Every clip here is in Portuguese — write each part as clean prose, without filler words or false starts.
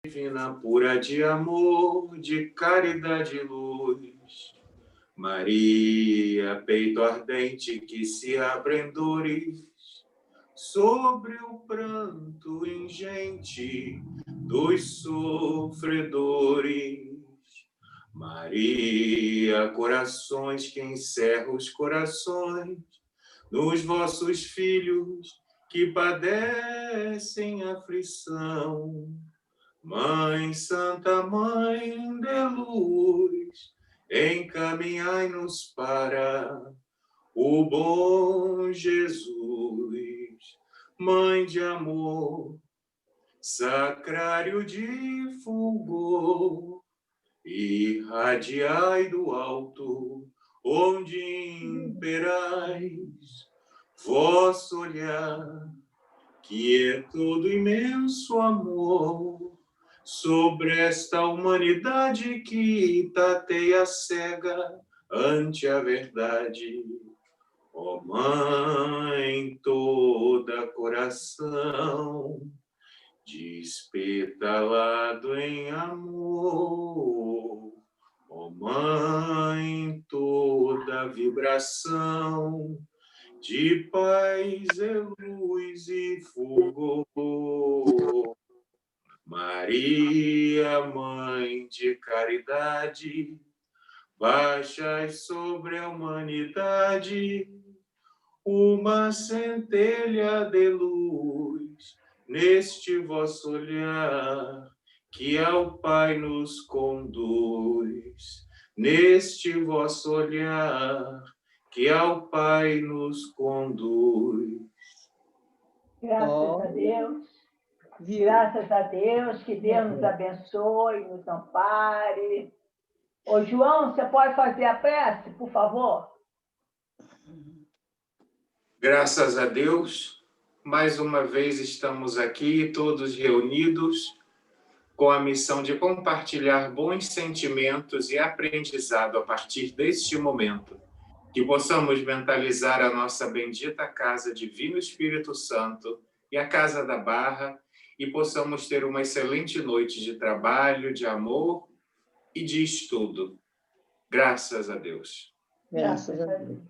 Divina pura de amor, de caridade e luz. Maria, peito ardente que se abre em dores, sobre o pranto ingente dos sofredores. Maria, corações que encerram os corações nos vossos filhos que padecem aflição. Mãe Santa, Mãe de luz, encaminhai-nos para o bom Jesus. Mãe de amor, sacrário de fulgor, irradiai do alto, onde imperais, vosso olhar, que é todo imenso amor, sobre esta humanidade que tateia cega ante a verdade. Ó Mãe, toda coração, despetalado em amor. Ó Mãe, toda vibração de paz e luz e fulgor. Maria, Mãe de caridade, baixai sobre a humanidade uma centelha de luz neste vosso olhar, que ao Pai nos conduz. Neste vosso olhar, que ao Pai nos conduz. Graças a Deus. Graças a Deus, que Deus nos abençoe, nos ampare. Ô, João, você pode fazer a prece, por favor? Graças a Deus, mais uma vez estamos aqui, todos reunidos, com a missão de compartilhar bons sentimentos e aprendizado a partir deste momento. Que possamos mentalizar a nossa bendita casa Divino Espírito Santo e a Casa da Barra, e possamos ter uma excelente noite de trabalho, de amor e de estudo. Graças a Deus. Graças a Deus.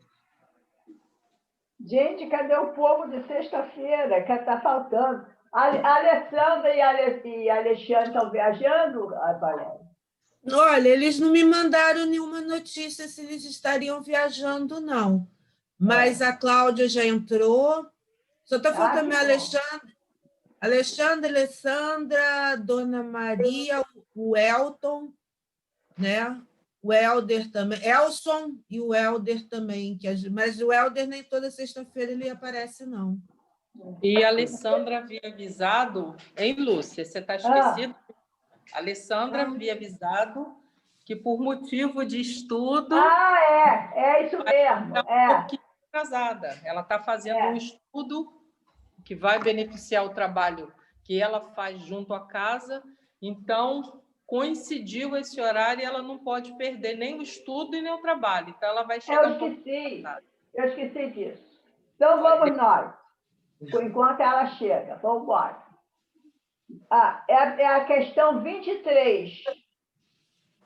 Gente, cadê o povo de sexta-feira? Que está faltando. A Alessandra e Alexandre estão viajando, Valéria? Olha, eles não me mandaram nenhuma notícia se eles estariam viajando, não. Mas a Cláudia já entrou. Só está faltando a Alessandra, Dona Maria, o Elton, né? O Helder também, Elson e o Helder também, mas o Helder nem toda sexta-feira ele aparece, não. E a Alessandra havia avisado, hein, Lúcia? Você está esquecida? A Alessandra havia avisado que, por motivo de estudo... é isso mesmo. Um pouquinho atrasada. Ela está fazendo um estudo que vai beneficiar o trabalho que ela faz junto à casa, então coincidiu esse horário e ela não pode perder nem o estudo e nem o trabalho. Então, ela vai chegar... Eu esqueci disso. Então, vamos nós. Por enquanto ela chega. Vamos embora. É a questão 23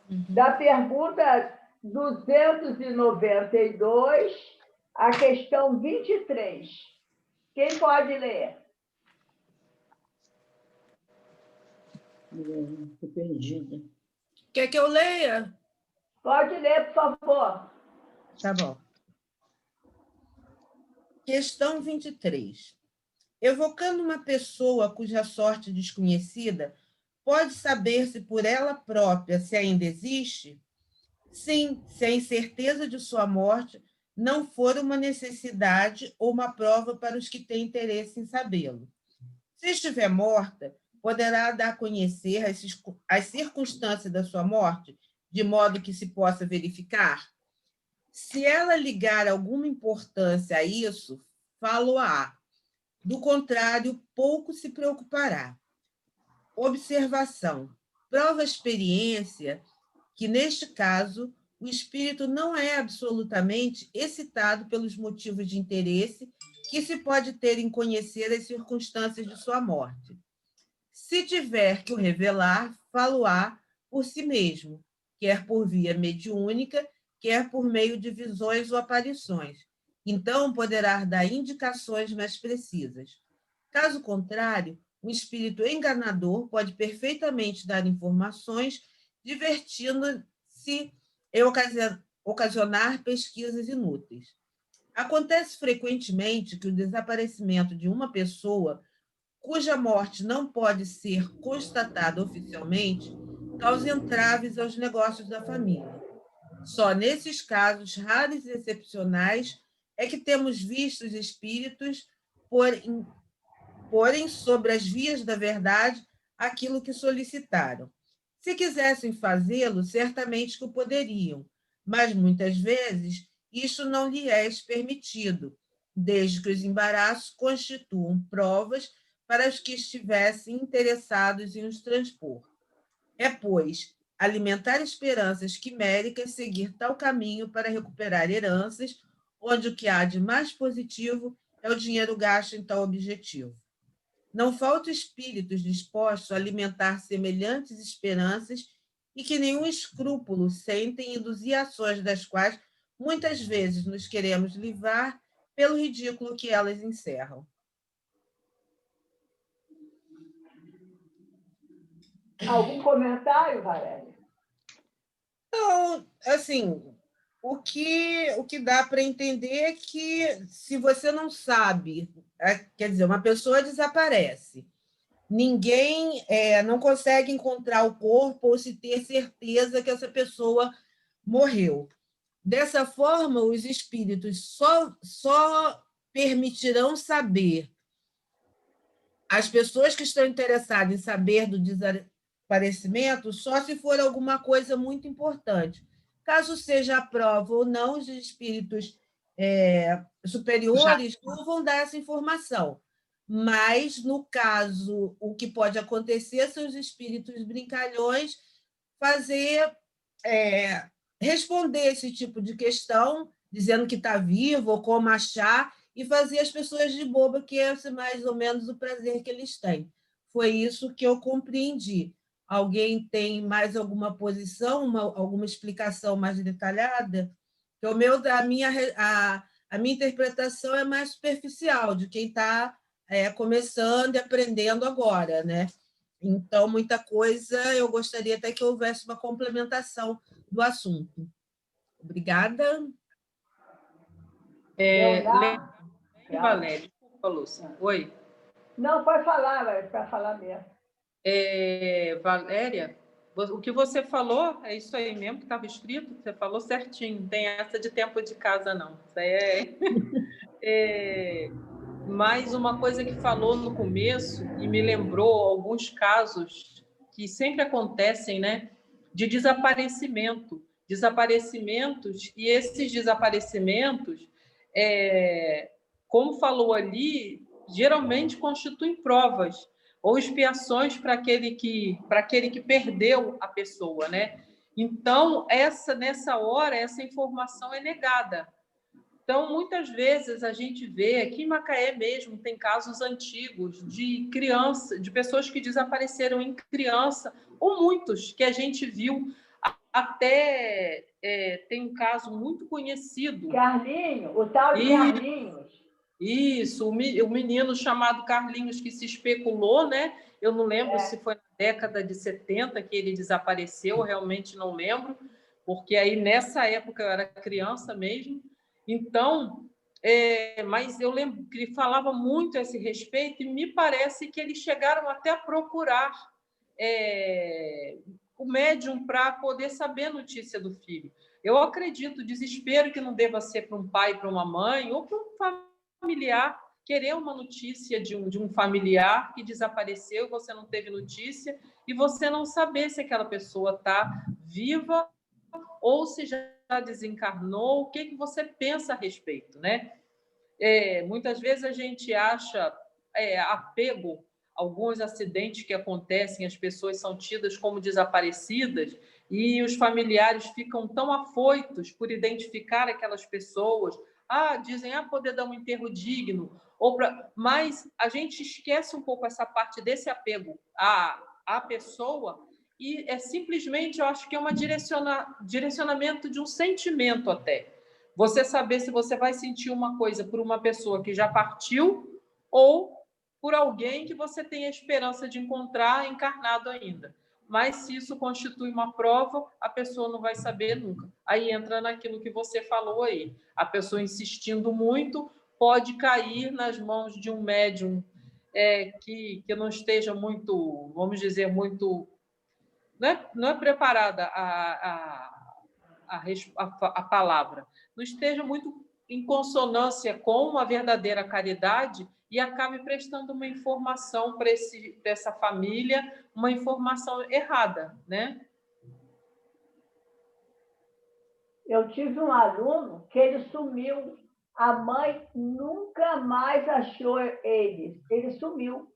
da pergunta 292, a questão 23. Quem pode ler? Estou perdida. Quer que eu leia? Pode ler, por favor. Tá bom. Questão 23. Evocando uma pessoa cuja sorte é desconhecida, pode saber-se por ela própria se ainda existe? Sim, se a incerteza de sua morte não for uma necessidade ou uma prova para os que têm interesse em sabê-lo. Se estiver morta, poderá dar a conhecer as circunstâncias da sua morte, de modo que se possa verificar? Se ela ligar alguma importância a isso, falo-á. Do contrário, pouco se preocupará. Observação. Prova a experiência que, neste caso, o espírito não é absolutamente excitado pelos motivos de interesse que se pode ter em conhecer as circunstâncias de sua morte. Se tiver que o revelar, falo-á por si mesmo, quer por via mediúnica, quer por meio de visões ou aparições. Então poderá dar indicações mais precisas. Caso contrário, um espírito enganador pode perfeitamente dar informações, divertindo-se e ocasionar pesquisas inúteis. Acontece frequentemente que o desaparecimento de uma pessoa, cuja morte não pode ser constatada oficialmente, cause entraves aos negócios da família. Só nesses casos raros e excepcionais é que temos visto os espíritos porem sobre as vias da verdade aquilo que solicitaram. Se quisessem fazê-lo, certamente que o poderiam, mas muitas vezes isso não lhe é permitido, desde que os embaraços constituam provas para os que estivessem interessados em os transpor. É, pois, alimentar esperanças quiméricas seguir tal caminho para recuperar heranças, onde o que há de mais positivo é o dinheiro gasto em tal objetivo. Não faltam espíritos dispostos a alimentar semelhantes esperanças e que nenhum escrúpulo sentem em induzir ações das quais muitas vezes nos queremos livrar pelo ridículo que elas encerram. Algum comentário, Valéria? Então, assim, o que dá para entender é que se você não sabe, quer dizer, uma pessoa desaparece, ninguém não consegue encontrar o corpo ou se ter certeza que essa pessoa morreu. Dessa forma, os espíritos só permitirão saber as pessoas que estão interessadas em saber do desaparecimento só se for alguma coisa muito importante. Caso seja a prova ou não, os espíritos superiores não vão dar essa informação. Mas, no caso, o que pode acontecer são os espíritos brincalhões responder esse tipo de questão, dizendo que está vivo ou como achar, e fazer as pessoas de boba, que é mais ou menos o prazer que eles têm. Foi isso que eu compreendi. Alguém tem mais alguma posição, alguma explicação mais detalhada? A minha interpretação é mais superficial, de quem está começando e aprendendo agora, né? Então, muita coisa, eu gostaria até que houvesse uma complementação do assunto. Obrigada. Valéria, falou sim. Oi. Não, pode falar, Valéria, para falar mesmo. Valéria, o que você falou é isso aí mesmo que estava escrito, você falou certinho, não tem essa de tempo de casa, não. Isso aí Mas uma coisa que falou no começo e me lembrou alguns casos que sempre acontecem, né, de desaparecimentos, e esses desaparecimentos, como falou ali, geralmente constituem provas ou expiações para aquele que perdeu a pessoa, né? Então, nessa hora, essa informação é negada. Então, muitas vezes a gente vê, aqui em Macaé mesmo, tem casos antigos de pessoas que desapareceram em criança, ou muitos que a gente viu. Até tem um caso muito conhecido. Carlinhos, o tal de Carlinhos. Isso, o menino chamado Carlinhos, que se especulou, né? Eu não lembro se foi na década de 70 que ele desapareceu, realmente não lembro, porque aí nessa época eu era criança mesmo. Então, mas eu lembro que ele falava muito a esse respeito e me parece que eles chegaram até a procurar o médium para poder saber a notícia do filho. Eu acredito, o desespero que não deva ser para um pai, para uma mãe ou para um familiar, querer uma notícia de um familiar que desapareceu, você não teve notícia, e você não saber se aquela pessoa está viva ou se já desencarnou, o que você pensa a respeito, né? Muitas vezes a gente acha apego a alguns acidentes que acontecem, as pessoas são tidas como desaparecidas e os familiares ficam tão afoitos por identificar aquelas pessoas, dizem, poder dar um enterro digno, mas a gente esquece um pouco essa parte desse apego à pessoa e é simplesmente, eu acho que é um direcionamento de um sentimento até. Você saber se você vai sentir uma coisa por uma pessoa que já partiu ou por alguém que você tem a esperança de encontrar encarnado ainda. Mas se isso constitui uma prova, a pessoa não vai saber nunca. Aí entra naquilo que você falou aí. A pessoa insistindo muito pode cair nas mãos de um médium que não esteja muito, vamos dizer, muito... Não é preparada a palavra. Não esteja muito em consonância com a verdadeira caridade e acabe prestando uma informação para essa família, uma informação errada, né? Eu tive um aluno que ele sumiu. A mãe nunca mais achou ele. Ele sumiu.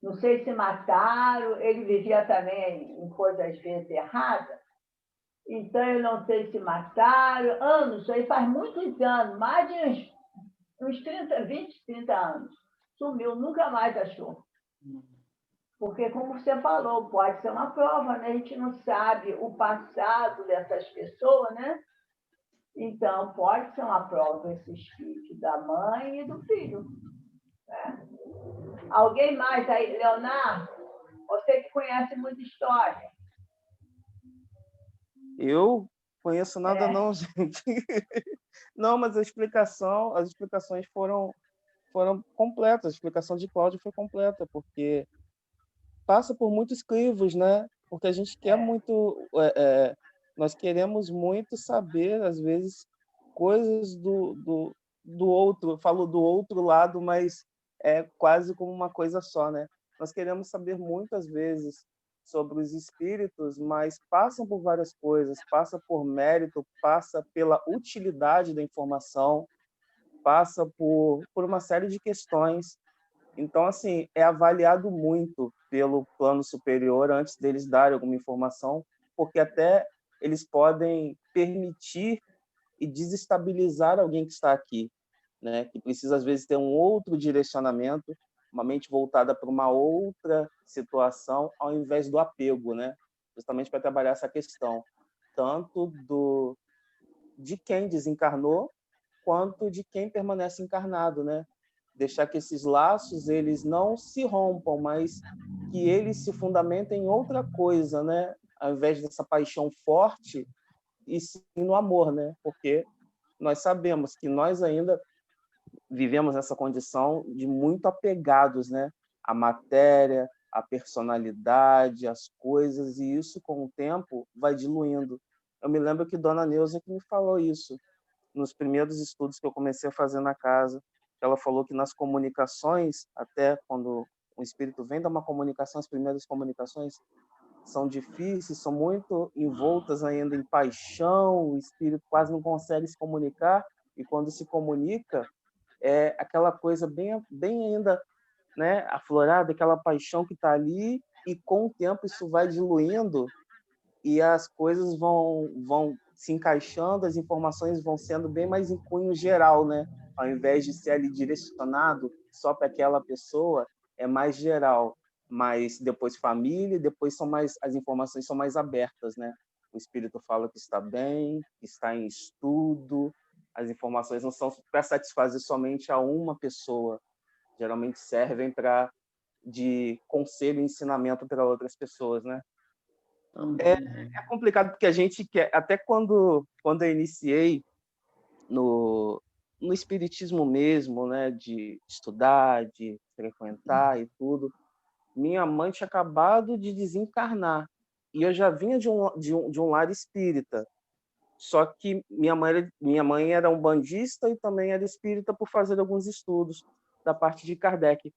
Não sei se mataram, ele vivia também em coisas às vezes erradas. Então, eu não sei se mataram. Anos, isso aí faz muitos anos, mais de uns 30, 20, 30 anos. Sumiu, nunca mais achou. Porque, como você falou, pode ser uma prova, né? A gente não sabe o passado dessas pessoas, né? Então, pode ser uma prova esse espírito da mãe e do filho. Né? Alguém mais aí? Leonardo, você que conhece muita história. Eu conheço nada não, gente. Não, mas as explicações foram completas. A explicação de Cláudio foi completa, porque passa por muitos crivos, né? Porque a gente quer muito... nós queremos muito saber, às vezes, coisas do outro. Eu falo do outro lado, mas é quase como uma coisa só, né? Nós queremos saber muitas vezes sobre os espíritos, mas passam por várias coisas, passa por mérito, passa pela utilidade da informação, passa por uma série de questões. Então, assim, é avaliado muito pelo plano superior antes deles darem alguma informação, porque até eles podem permitir e desestabilizar alguém que está aqui, né? Que precisa, às vezes, ter um outro direcionamento, uma mente voltada para uma outra situação, ao invés do apego, né? Justamente para trabalhar essa questão, tanto de quem desencarnou, quanto de quem permanece encarnado, né? Deixar que esses laços eles não se rompam, mas que eles se fundamentem em outra coisa, né? Ao invés dessa paixão forte, e sim no amor, né? Porque nós sabemos que nós ainda vivemos essa condição de muito apegados, né? À matéria, à personalidade, às coisas, e isso com o tempo vai diluindo. Eu me lembro que Dona Neuza que me falou isso nos primeiros estudos que eu comecei a fazer na casa. Ela falou que nas comunicações, até quando o espírito vem dar uma comunicação, as primeiras comunicações são difíceis, são muito envoltas ainda em paixão, o espírito quase não consegue se comunicar, e quando se comunica, é aquela coisa bem ainda, né, aflorada, aquela paixão que está ali, e com o tempo isso vai diluindo e as coisas vão se encaixando, as informações vão sendo bem mais em cunho geral, né? Ao invés de ser ali direcionado só para aquela pessoa, é mais geral. Mas depois família, depois as informações são mais abertas, né? O espírito fala que está bem, que está em estudo. As informações não são para satisfazer somente a uma pessoa. Geralmente servem de conselho e ensinamento para outras pessoas, né? É complicado porque a gente quer, até quando eu iniciei no espiritismo mesmo, né, de estudar, de frequentar e tudo, minha mãe tinha acabado de desencarnar e eu já vinha de um lar espírita. Só que minha mãe era umbandista e também era espírita por fazer alguns estudos da parte de Kardec.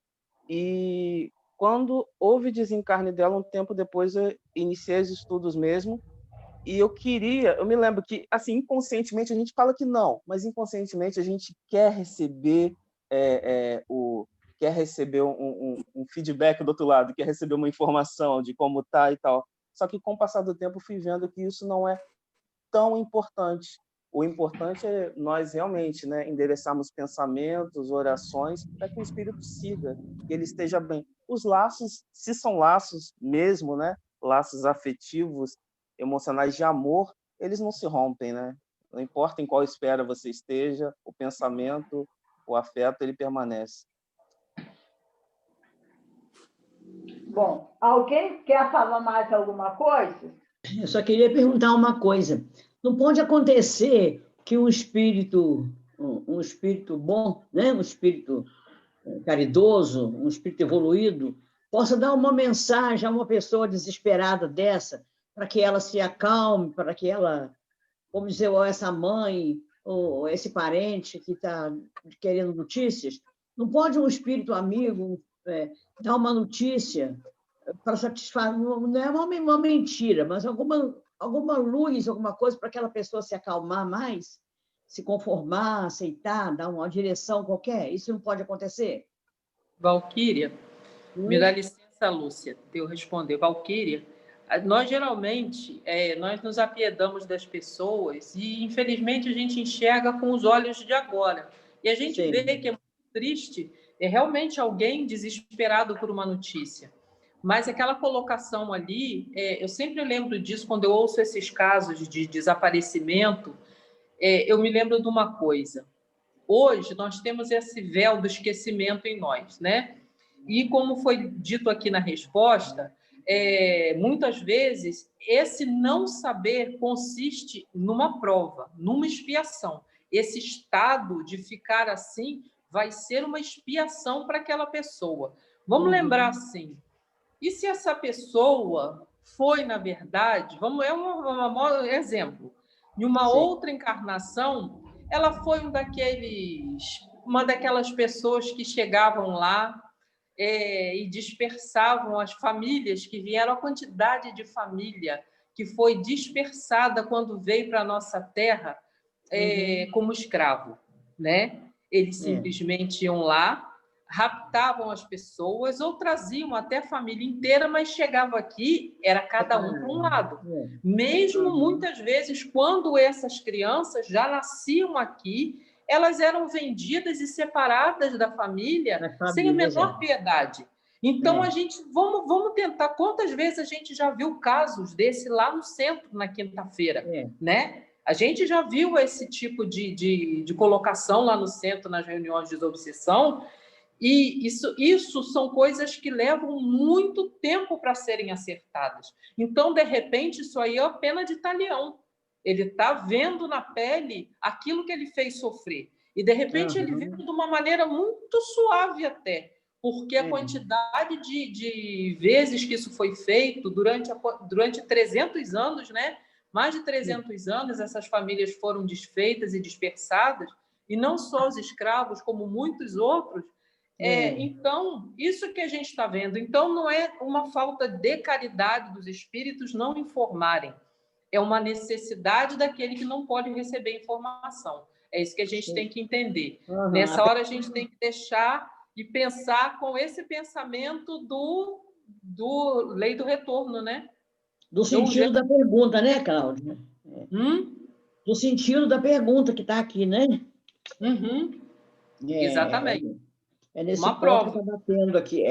E quando houve desencarne dela, um tempo depois eu iniciei os estudos mesmo, e eu me lembro que, assim, inconscientemente a gente fala que não, mas inconscientemente a gente quer receber um feedback do outro lado, quer receber uma informação de como tá e tal. Só que com o passar do tempo fui vendo que isso não é tão importante. O importante é nós realmente, né, endereçarmos pensamentos, orações, para que o espírito siga, que ele esteja bem. Os laços, se são laços mesmo, né, laços afetivos, emocionais de amor, eles não se rompem, né? Não importa em qual esfera você esteja, o pensamento, o afeto, ele permanece. Bom, alguém quer falar mais alguma coisa? Eu só queria perguntar uma coisa. Não pode acontecer que um espírito bom, né? Um espírito caridoso, um espírito evoluído, possa dar uma mensagem a uma pessoa desesperada dessa, para que ela se acalme, para que ela, vamos dizer, ou essa mãe, ou esse parente que está querendo notícias, não pode um espírito amigo dar uma notícia para satisfazer, não é uma mentira, mas alguma luz, alguma coisa para aquela pessoa se acalmar mais, se conformar, aceitar, dar uma direção qualquer? Isso não pode acontecer? Valquíria, me dá licença, Lúcia, de eu responder. Valquíria, nós geralmente nós nos apiedamos das pessoas e, infelizmente, a gente enxerga com os olhos de agora. E a gente Sim. vê que é muito triste, é realmente alguém desesperado por uma notícia. Mas aquela colocação ali, eu sempre lembro disso quando eu ouço esses casos de desaparecimento, eu me lembro de uma coisa. Hoje, nós temos esse véu do esquecimento em nós, né? E como foi dito aqui na resposta, muitas vezes esse não saber consiste numa prova, numa expiação. Esse estado de ficar assim vai ser uma expiação para aquela pessoa. Vamos lembrar assim, e se essa pessoa foi, na verdade, um exemplo, em uma outra encarnação, ela foi uma daquelas pessoas que chegavam lá e dispersavam as famílias que vieram, a quantidade de família que foi dispersada quando veio para a nossa terra como escravo, né? Eles simplesmente iam lá, raptavam as pessoas ou traziam até a família inteira, mas chegava aqui, era cada um para um lado. Mesmo muitas vezes, quando essas crianças já nasciam aqui, elas eram vendidas e separadas da família sem a menor piedade. Então, a gente vamos tentar. Quantas vezes a gente já viu casos desse lá no centro, na quinta-feira, né? A gente já viu esse tipo de colocação lá no centro, nas reuniões de desobsessão, e isso são coisas que levam muito tempo para serem acertadas. Então, de repente, isso aí é a pena de talião. Ele está vendo na pele aquilo que ele fez sofrer. E, de repente, ele vê de uma maneira muito suave até, porque a quantidade de vezes que isso foi feito durante 300 anos, né? Mais de 300 anos, essas famílias foram desfeitas e dispersadas, e não só os escravos, como muitos outros. Então, isso que a gente está vendo. Então, não é uma falta de caridade dos espíritos não informarem. É uma necessidade daquele que não pode receber informação. É isso que a gente tem que entender. Nessa hora, a gente tem que deixar e pensar com esse pensamento do lei do retorno, né? Do sentido da pergunta, né, Cláudia? Do sentido da pergunta que está aqui, né? Exatamente. É nesse uma ponto prova. que está batendo aqui.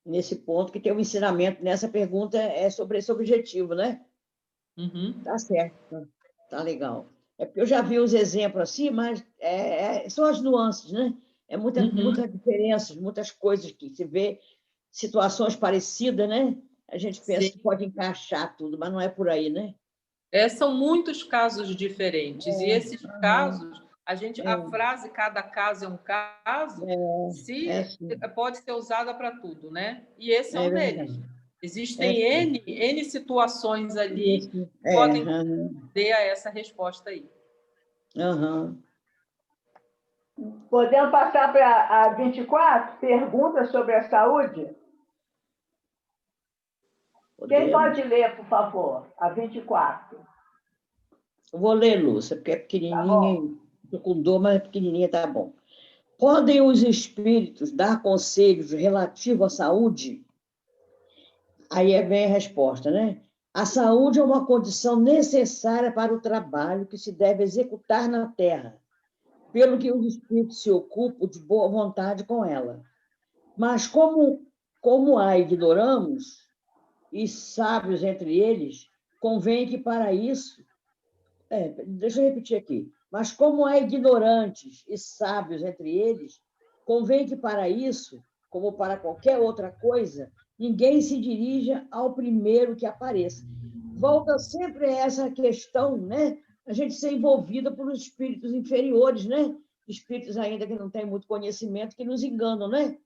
Nesse ponto que tem um ensinamento. Nessa pergunta é sobre esse objetivo, né? Tá certo. Tá legal. É porque eu já vi os exemplos assim, mas são as nuances, né? Muitas diferenças, muitas coisas que se vê, situações parecidas, né? A gente pensa que pode encaixar tudo, mas não é por aí, né? São muitos casos diferentes. E esses casos, a frase "cada caso é um caso", pode ser usada para tudo, né? E esse é um deles. Existem N situações ali que podem dar essa resposta aí. Podemos passar para a 24? Perguntas sobre a saúde? Quem pode ler, por favor? A 24. Eu vou ler, Lúcia, porque é pequenininha, estou com dor, mas é pequenininha, tá bom. Podem os espíritos dar conselhos relativos à saúde? Aí vem a resposta, né? A saúde é uma condição necessária para o trabalho que se deve executar na Terra, pelo que os espíritos se ocupam de boa vontade com ela. Mas como a ignoramos, e sábios entre eles, convém que para isso... deixa eu repetir aqui. Mas como há ignorantes e sábios entre eles, convém que para isso, como para qualquer outra coisa, ninguém se dirija ao primeiro que apareça. Volta sempre a essa questão, né? A gente ser envolvida por espíritos inferiores, né? Espíritos ainda que não têm muito conhecimento, que nos enganam, né?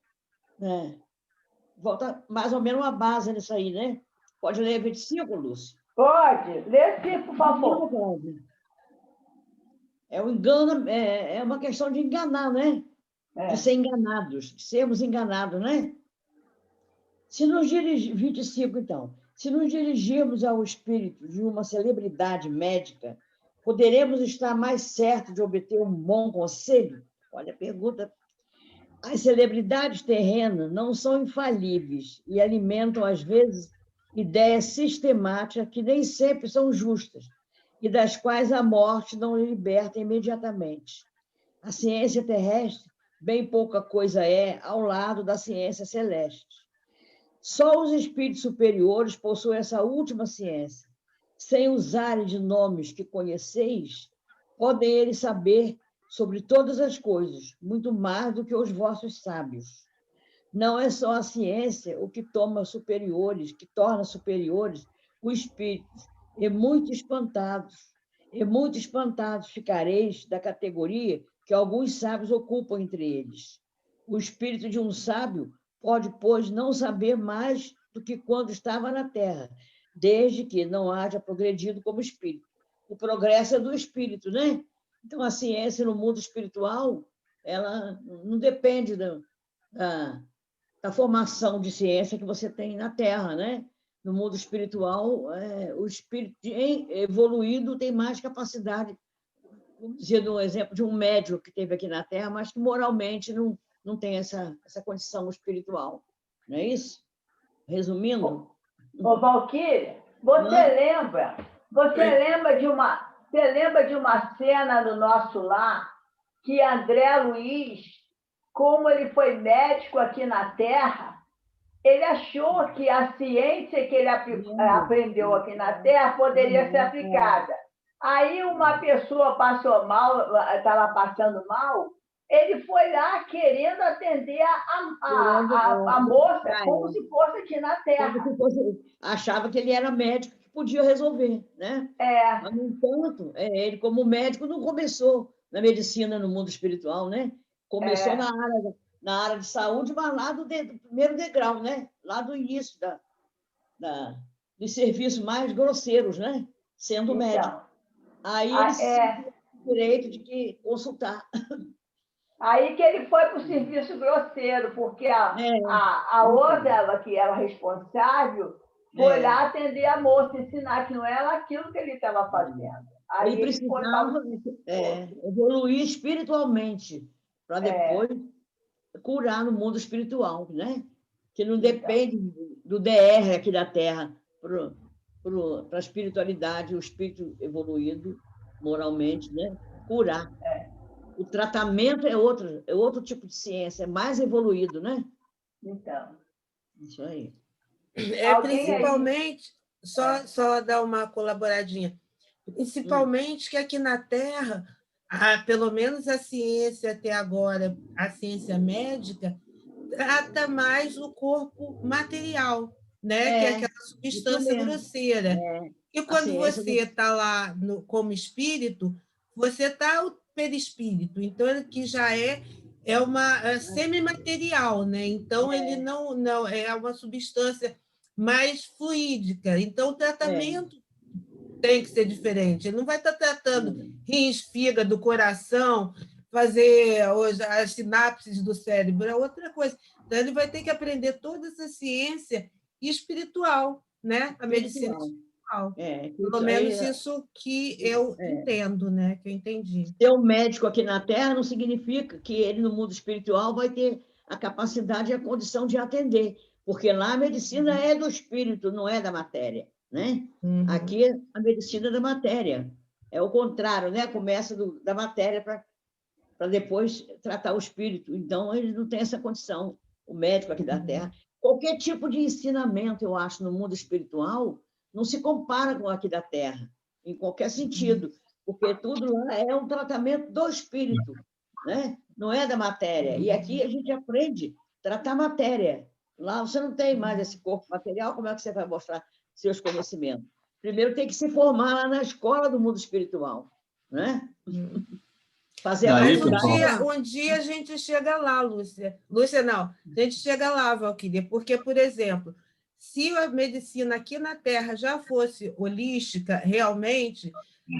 Volta mais ou menos uma base nisso aí, né? Pode ler 25, Lúcio? Pode. Lê sim, por favor. É um engano, é uma questão de enganar, né? De ser enganados, de sermos enganados, né? 25, então. Se nos dirigirmos ao espírito de uma celebridade médica, poderemos estar mais certos de obter um bom conselho? Olha a pergunta. As celebridades terrenas não são infalíveis e alimentam, às vezes, ideias sistemáticas que nem sempre são justas e das quais a morte não lhe liberta imediatamente. A ciência terrestre, bem pouca coisa é ao lado da ciência celeste. Só os espíritos superiores possuem essa última ciência. Sem usarem de nomes que conheceis, podem eles saber sobre todas as coisas, muito mais do que os vossos sábios. Não é só a ciência o que torna superiores os espíritos, e muito espantados ficareis da categoria que alguns sábios ocupam entre eles. O espírito de um sábio pode, pois, não saber mais do que quando estava na Terra, desde que não haja progredido como espírito. O progresso é do espírito, né? Então, a ciência no mundo espiritual, ela não depende da formação de ciência que você tem na Terra, né? No mundo espiritual, o espírito evoluído tem mais capacidade, vamos dizer, no exemplo de um médium que teve aqui na Terra, mas que moralmente não tem essa condição espiritual. Não é isso? Resumindo... Ô, Valquíria, você lembra de uma cena no nosso lar que André Luiz, como ele foi médico aqui na Terra, ele achou que a ciência que ele aprendeu aqui na Terra poderia ser aplicada. Aí uma pessoa passou mal, estava passando mal, ele foi lá querendo atender a moça como se fosse aqui na Terra. Achava que ele era médico que podia resolver, né? Mas, no entanto, ele, como médico, não começou na medicina no mundo espiritual, né? Começou na área de saúde, mas lá do primeiro degrau, né? Lá do início dos serviços mais grosseiros, né? Sendo médico. Aí ele se direito de que consultar. Aí que ele foi para o serviço grosseiro, porque a outra, que era responsável, foi lá atender a moça, ensinar que não era aquilo que ele estava fazendo. Aí ele precisava evoluir espiritualmente, para depois curar no mundo espiritual, né? Que não depende do DR aqui da Terra para a espiritualidade, o espírito evoluído moralmente, né? Curar. O tratamento é outro tipo de ciência, é mais evoluído, né? Então. Isso aí. Principalmente, só dar uma colaboradinha, principalmente que aqui na Terra, pelo menos a ciência até agora, a ciência médica, trata mais o corpo material, né? Que é aquela substância grosseira. E quando você está lá como espírito, você está o perispírito, então que já é uma semimaterial, né? Então ele não é uma substância mais fluídica. Então o tratamento tem que ser diferente. Ele não vai estar tratando rins, fígado, coração, fazer as sinapses do cérebro, é outra coisa. Então ele vai ter que aprender toda essa ciência espiritual, né? A medicina espiritual. Pelo menos isso que eu entendo, né? Que eu entendi. Ser um médico aqui na Terra não significa que ele, no mundo espiritual, vai ter a capacidade e a condição de atender, porque lá a medicina é do espírito, não é da matéria, né? Aqui é a medicina da matéria. É o contrário, né? Começa da matéria para depois tratar o espírito. Então, eles não têm essa condição. O médico aqui da Terra. Qualquer tipo de ensinamento, eu acho, no mundo espiritual, não se compara com aqui da Terra, em qualquer sentido, porque tudo lá é um tratamento do espírito, né? Não é da matéria. E aqui a gente aprende a tratar a matéria. Lá você não tem mais esse corpo material, como é que você vai mostrar seus conhecimentos? Primeiro tem que se formar lá na escola do mundo espiritual, né? Fazer a Mas faculdade. um dia a gente chega lá, Lúcia. Lúcia, não. A gente chega lá, Valquíria, porque, por exemplo, se a medicina aqui na Terra já fosse holística, realmente,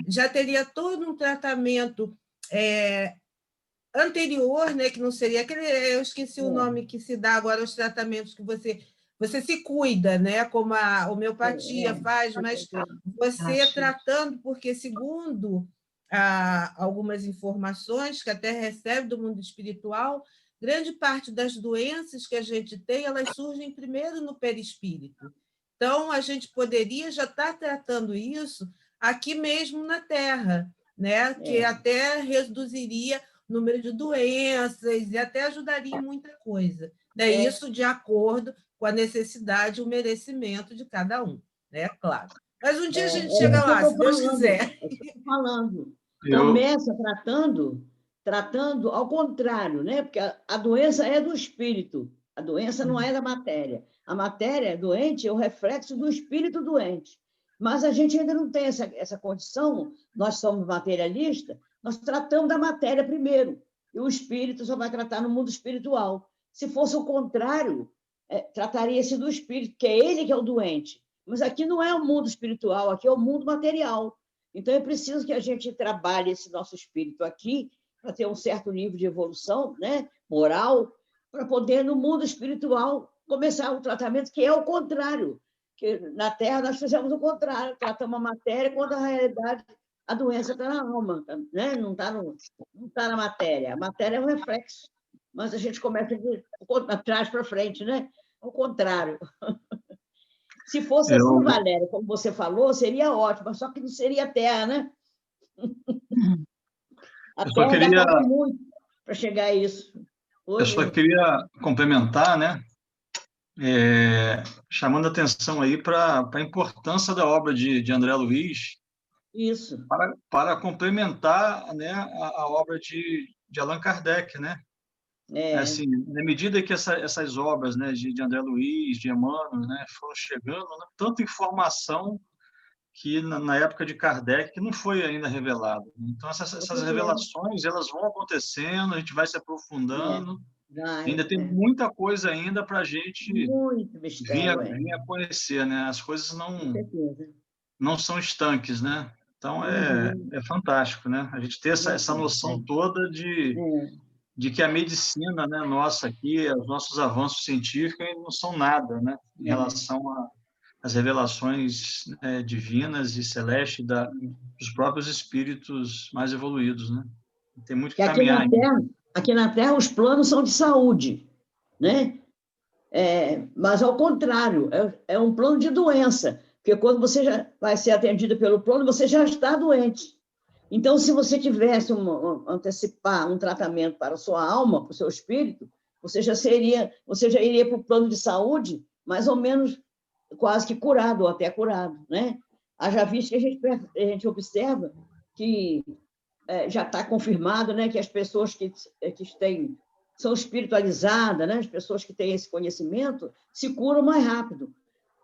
já teria todo um tratamento anterior, né, que não seria aquele, eu esqueci o nome que se dá agora aos tratamentos que você se cuida, né, como a homeopatia faz, mas você tratando, porque segundo algumas informações que até recebe do mundo espiritual, grande parte das doenças que a gente tem, elas surgem primeiro no perispírito. Então, a gente poderia já estar tratando isso aqui mesmo na Terra, né? Que até reduziria o número de doenças e até ajudaria em muita coisa. Né? Isso de acordo com a necessidade e o merecimento de cada um, né? Claro. Mas um dia a gente chega lá, se Deus quiser. Estou falando. Começa tratando ao contrário, né? Porque a doença é do espírito, a doença não é da matéria. A matéria doente é o reflexo do espírito doente. Mas a gente ainda não tem essa condição, nós somos materialistas, nós tratamos da matéria primeiro, e o espírito só vai tratar no mundo espiritual. Se fosse o contrário, trataria-se do espírito, que é ele que é o doente. Mas aqui não é o mundo espiritual, aqui é o mundo material. Então, é preciso que a gente trabalhe esse nosso espírito aqui, para ter um certo nível de evolução, né, moral, para poder, no mundo espiritual, começar o tratamento, que é o contrário. Que na Terra nós fizemos o contrário, tratamos a matéria, quando a realidade, a doença está na alma, né? Não está na matéria. A matéria é um reflexo, mas a gente começa de trás para frente, né? Ao contrário. Se fosse assim, Valéria, como você falou, seria ótimo, só que não seria a Terra, né? A Terra ainda falta muito para chegar a isso. Eu só queria complementar, né? Chamando a atenção aí para a importância da obra de André Luiz. Isso. Para complementar, né, a obra de Allan Kardec, né? Assim, na medida que essas obras, né, de André Luiz, de Emmanuel, né, foram chegando, né, tanta informação que na época de Kardec não foi ainda revelada. Então, essas revelações, elas vão acontecendo, a gente vai se aprofundando, ainda tem muita coisa ainda para a gente vir a conhecer, né? As coisas não são estanques, né? Então, é fantástico, né? A gente ter essa noção toda de que a medicina, né, nossa aqui, os nossos avanços científicos não são nada, né? Em relação às revelações divinas e celestes dos próprios espíritos mais evoluídos, né? Tem muito que caminhar. Aqui na Terra, os planos são de saúde, né? Mas, ao contrário, é um plano de doença, porque quando você já vai ser atendido pelo plano, você já está doente. Então, se você tivesse antecipar um tratamento para a sua alma, para o seu espírito, você já iria para o plano de saúde, mais ou menos quase que curado, ou até curado, né? Haja visto que a gente observa que já está confirmado, né, que as pessoas que são espiritualizadas, né, as pessoas que têm esse conhecimento, se curam mais rápido.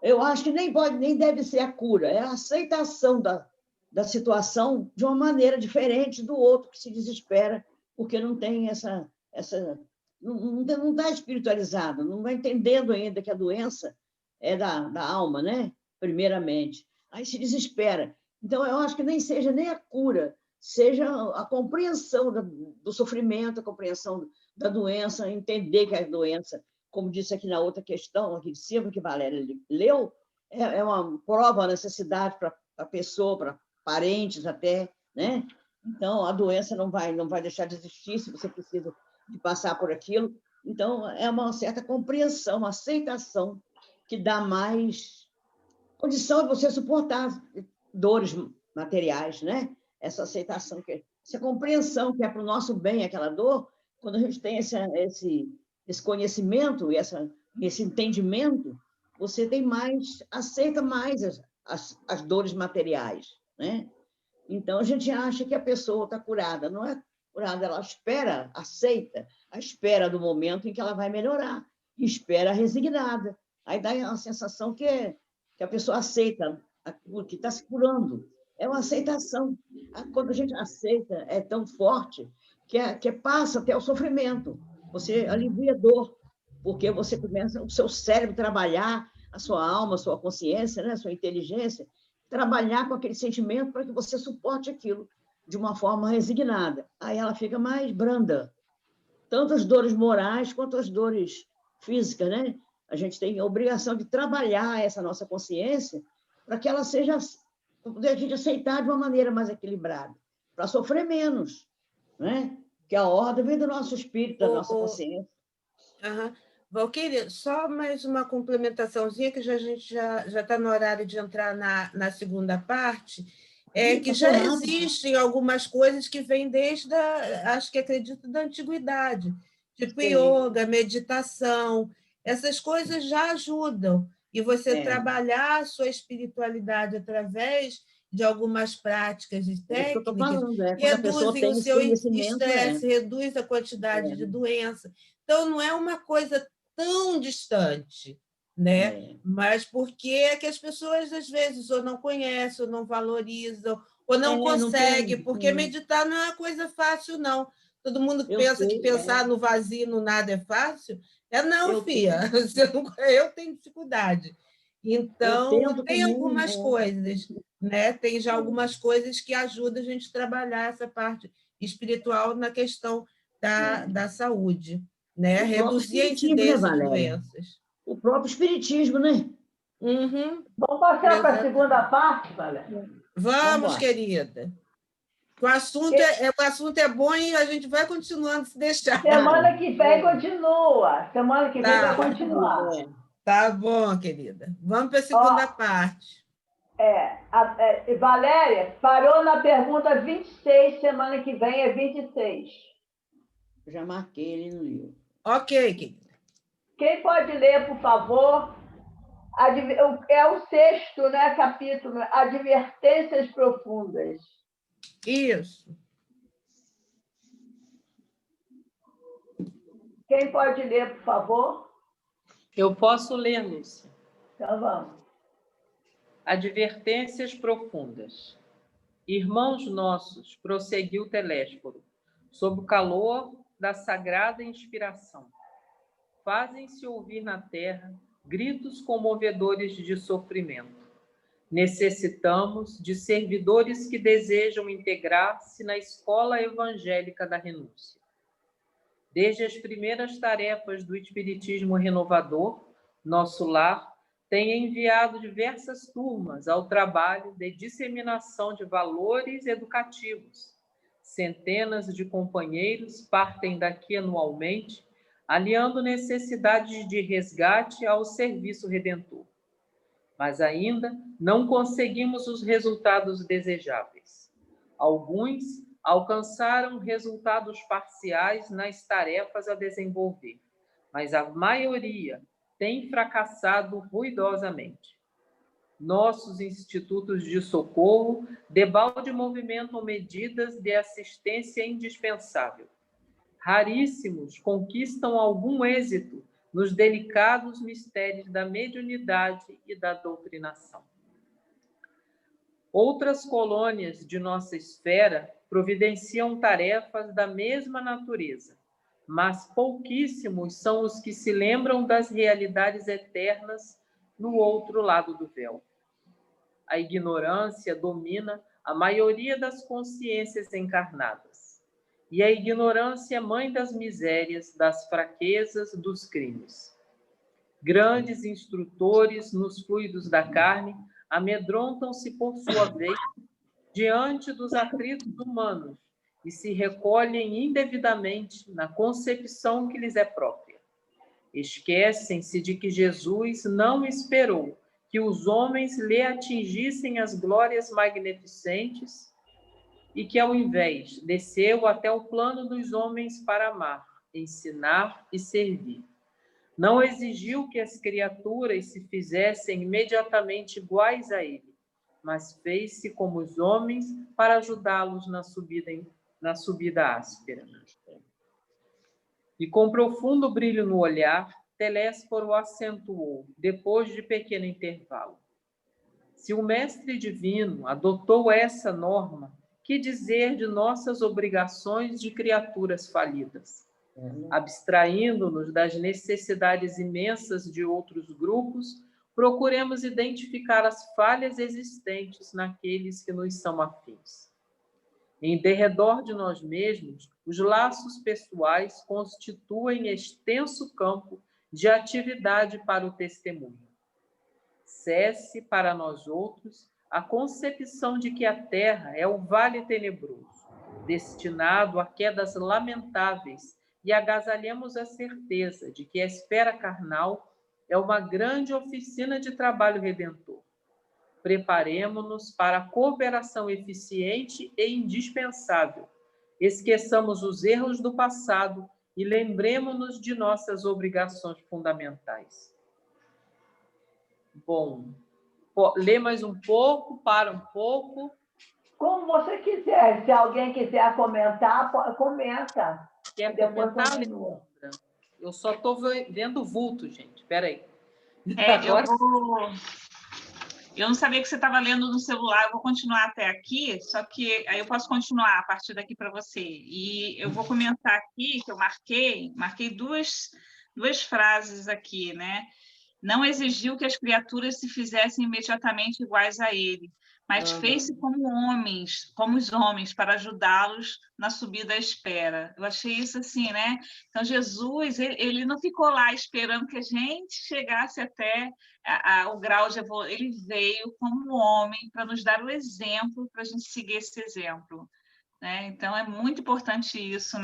Eu acho que nem deve ser a cura, é a aceitação da situação de uma maneira diferente do outro que se desespera, porque não tem não está espiritualizado, não está entendendo ainda que a doença é da alma, né? Primeiramente. Aí se desespera. Então, eu acho que nem seja nem a cura, seja a compreensão do sofrimento, a compreensão da doença, entender que a doença, como disse aqui na outra questão, aqui de cima, que Valéria leu, é uma prova, uma necessidade para a pessoa, para parentes até, né? Então, a doença não vai deixar de existir se você precisa de passar por aquilo. Então, é uma certa compreensão, uma aceitação que dá mais condição de você suportar dores materiais, né? Essa aceitação, essa compreensão que é para o nosso bem aquela dor, quando a gente tem esse conhecimento e esse entendimento, você tem mais, aceita mais as dores materiais, né? Então, a gente acha que a pessoa está curada. Não é curada, ela espera, aceita a espera do momento em que ela vai melhorar, e espera resignada. Aí dá a sensação que a pessoa aceita aquilo que está se curando. É uma aceitação. Quando a gente aceita, é tão forte que passa até o sofrimento. Você alivia a dor, porque você começa o seu cérebro trabalhar, a sua alma, a sua consciência, né? A sua inteligência, trabalhar com aquele sentimento para que você suporte aquilo de uma forma resignada. Aí ela fica mais branda. Tanto as dores morais quanto as dores físicas, né? A gente tem a obrigação de trabalhar essa nossa consciência para que ela seja, para poder a gente aceitar de uma maneira mais equilibrada, para sofrer menos, né? Que a ordem vem do nosso espírito, da nossa consciência. Valquíria, só mais uma complementaçãozinha, que a gente já está no horário de entrar na segunda parte, que já existem algumas coisas que vêm desde, acho que acredito, da antiguidade, tipo yoga, meditação, essas coisas já ajudam, e você trabalhar a sua espiritualidade através de algumas práticas e técnicas, reduzem o seu estresse, reduz a quantidade de doença. Então, não é uma coisa tão distante, né? Mas porque é que as pessoas, às vezes, ou não conhecem, ou não valorizam, ou não conseguem, porque meditar não é uma coisa fácil, não. Todo mundo pensa que pensar no vazio, no nada é fácil. Não, filha, eu tenho dificuldade. Então, tem algumas coisas, né? Tem já algumas coisas que ajudam a gente a trabalhar essa parte espiritual na questão da saúde, né? Reduzir a incidência de doenças. O próprio espiritismo, né? Vamos passar para a segunda parte, Valéria? Vamos, querida. O assunto é bom e a gente vai continuando se deixar. Semana que vem continua. Semana que vem vai continuar. Tá bom, querida. Vamos para a segunda parte. Valéria, parou na pergunta 26, semana que vem é 26. Já marquei ele no livro. Ok, querida. Quem pode ler, por favor? É o 6º, né, capítulo, Advertências Profundas. Isso. Quem pode ler, por favor? Eu posso ler, Lúcia. Então, vamos. Advertências profundas. Irmãos nossos, prosseguiu Telésforo, sob o calor da sagrada inspiração, fazem-se ouvir na terra gritos comovedores de sofrimento. Necessitamos de servidores que desejam integrar-se na escola evangélica da renúncia. Desde as primeiras tarefas do Espiritismo Renovador, nosso lar tem enviado diversas turmas ao trabalho de disseminação de valores educativos. Centenas de companheiros partem daqui anualmente, aliando necessidades de resgate ao serviço redentor. Mas ainda não conseguimos os resultados desejáveis. Alguns alcançaram resultados parciais nas tarefas a desenvolver, mas a maioria tem fracassado ruidosamente. Nossos institutos de socorro debalde movimentam medidas de assistência indispensável. Raríssimos conquistam algum êxito nos delicados mistérios da mediunidade e da doutrinação. Outras colônias de nossa esfera providenciam tarefas da mesma natureza, mas pouquíssimos são os que se lembram das realidades eternas no outro lado do véu. A ignorância domina a maioria das consciências encarnadas, e a ignorância é mãe das misérias, das fraquezas, dos crimes. Grandes instrutores nos fluidos da carne amedrontam-se por sua vez diante dos atritos humanos e se recolhem indevidamente na concepção que lhes é própria. Esquecem-se de que Jesus não esperou que os homens lhe atingissem as glórias magnificentes e que, ao invés, desceu até o plano dos homens para amar, ensinar e servir. Não exigiu que as criaturas se fizessem imediatamente iguais a ele, mas fez-se como os homens para ajudá-los na subida áspera. E com profundo brilho no olhar, Telésforo acentuou, depois de pequeno intervalo. Se o Mestre Divino adotou essa norma, que dizer de nossas obrigações de criaturas falidas? Abstraindo-nos das necessidades imensas de outros grupos, procuremos identificar as falhas existentes naqueles que nos são afins. Em derredor de nós mesmos, os laços pessoais constituem extenso campo de atividade para o testemunho. Cesse para nós outros a concepção de que a Terra é o vale tenebroso, destinado a quedas lamentáveis, e agasalhemos a certeza de que a esfera carnal é uma grande oficina de trabalho redentor. Preparemo-nos para a cooperação eficiente e indispensável. Esqueçamos os erros do passado e lembremo-nos de nossas obrigações fundamentais. Bom, lê mais um pouco, para um pouco. Como você quiser. Se alguém quiser comentar, comenta. Quer comentar, Leandra? Eu só estou vendo vulto, gente. Espera aí. Agora... Eu não sabia que você estava lendo no celular, eu vou continuar até aqui, só que aí eu posso continuar a partir daqui para você. E eu vou comentar aqui, que eu marquei duas frases aqui, né? Não exigiu que as criaturas se fizessem imediatamente iguais a ele, mas fez-se como os homens, para ajudá-los na subida à espera. Eu achei isso assim, né? Então, Jesus, ele não ficou lá esperando que a gente chegasse até o grau de evolução. Ele veio como homem para nos dar o exemplo, para a gente seguir esse exemplo, né? Então, é muito importante isso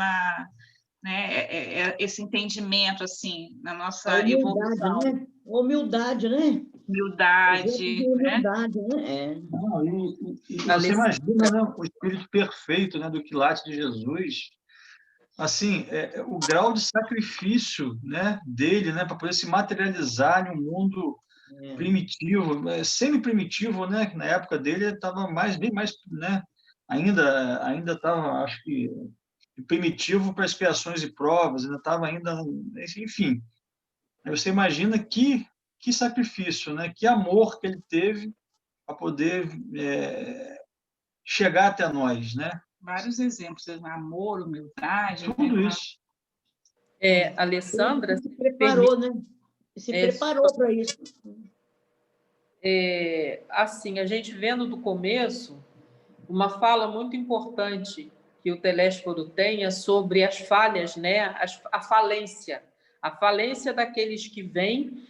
esse entendimento, assim, na nossa evolução. Né? Humildade, né? Humildade, né? Não, e você imagina, né, o espírito perfeito, né, do quilate de Jesus, assim, o grau de sacrifício, né, dele, né, para poder se materializar em um mundo primitivo, semi-primitivo, né, que na época dele estava bem mais, né, ainda estava, acho que, primitivo para expiações e provas, enfim. Aí você imagina que sacrifício, né? Que amor que ele teve para poder chegar até nós, né? Vários exemplos, amor, humildade. Tudo isso. Alessandra... Ele se preparou, né? Se preparou para isso. Assim, a gente vendo do começo, uma fala muito importante que o Telésforo tem é sobre as falhas, né? A falência daqueles que vêm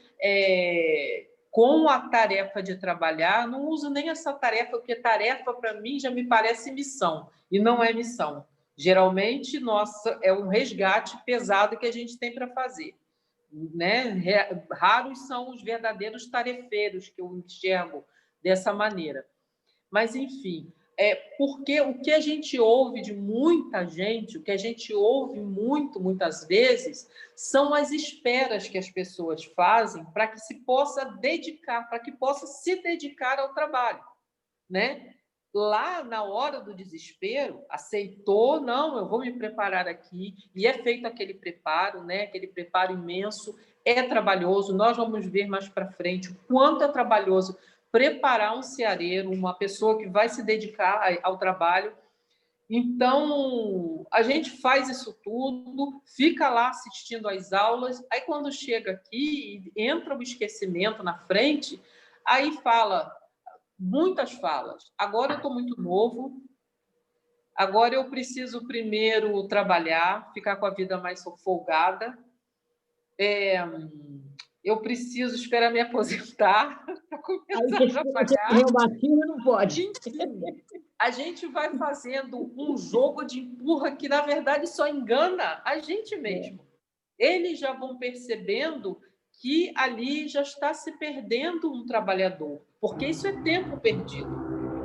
com a tarefa de trabalhar. Não uso nem essa tarefa, porque tarefa, para mim, já me parece missão, e não é missão. Geralmente, é um resgate pesado que a gente tem para fazer, né? Raros são os verdadeiros tarefeiros que eu enxergo dessa maneira. Mas, enfim... porque o que a gente ouve de muita gente, o que a gente ouve muitas vezes, são as esperas que as pessoas fazem para que se possa se dedicar ao trabalho, né? Lá, na hora do desespero, aceitou, não, eu vou me preparar aqui, e é feito aquele preparo, né? Aquele preparo imenso, é trabalhoso, nós vamos ver mais para frente o quanto é trabalhoso preparar um ceareiro, uma pessoa que vai se dedicar ao trabalho. Então, a gente faz isso tudo, fica lá assistindo às aulas, aí quando chega aqui, entra o esquecimento na frente, aí muitas falas. Agora eu estou muito novo, agora eu preciso primeiro trabalhar, ficar com a vida mais folgada, eu preciso esperar me aposentar para começar a trabalhar. Reumatismo não pode. Enfim, a gente vai fazendo um jogo de empurra que, na verdade, só engana a gente mesmo. Eles já vão percebendo que ali já está se perdendo um trabalhador, porque isso é tempo perdido,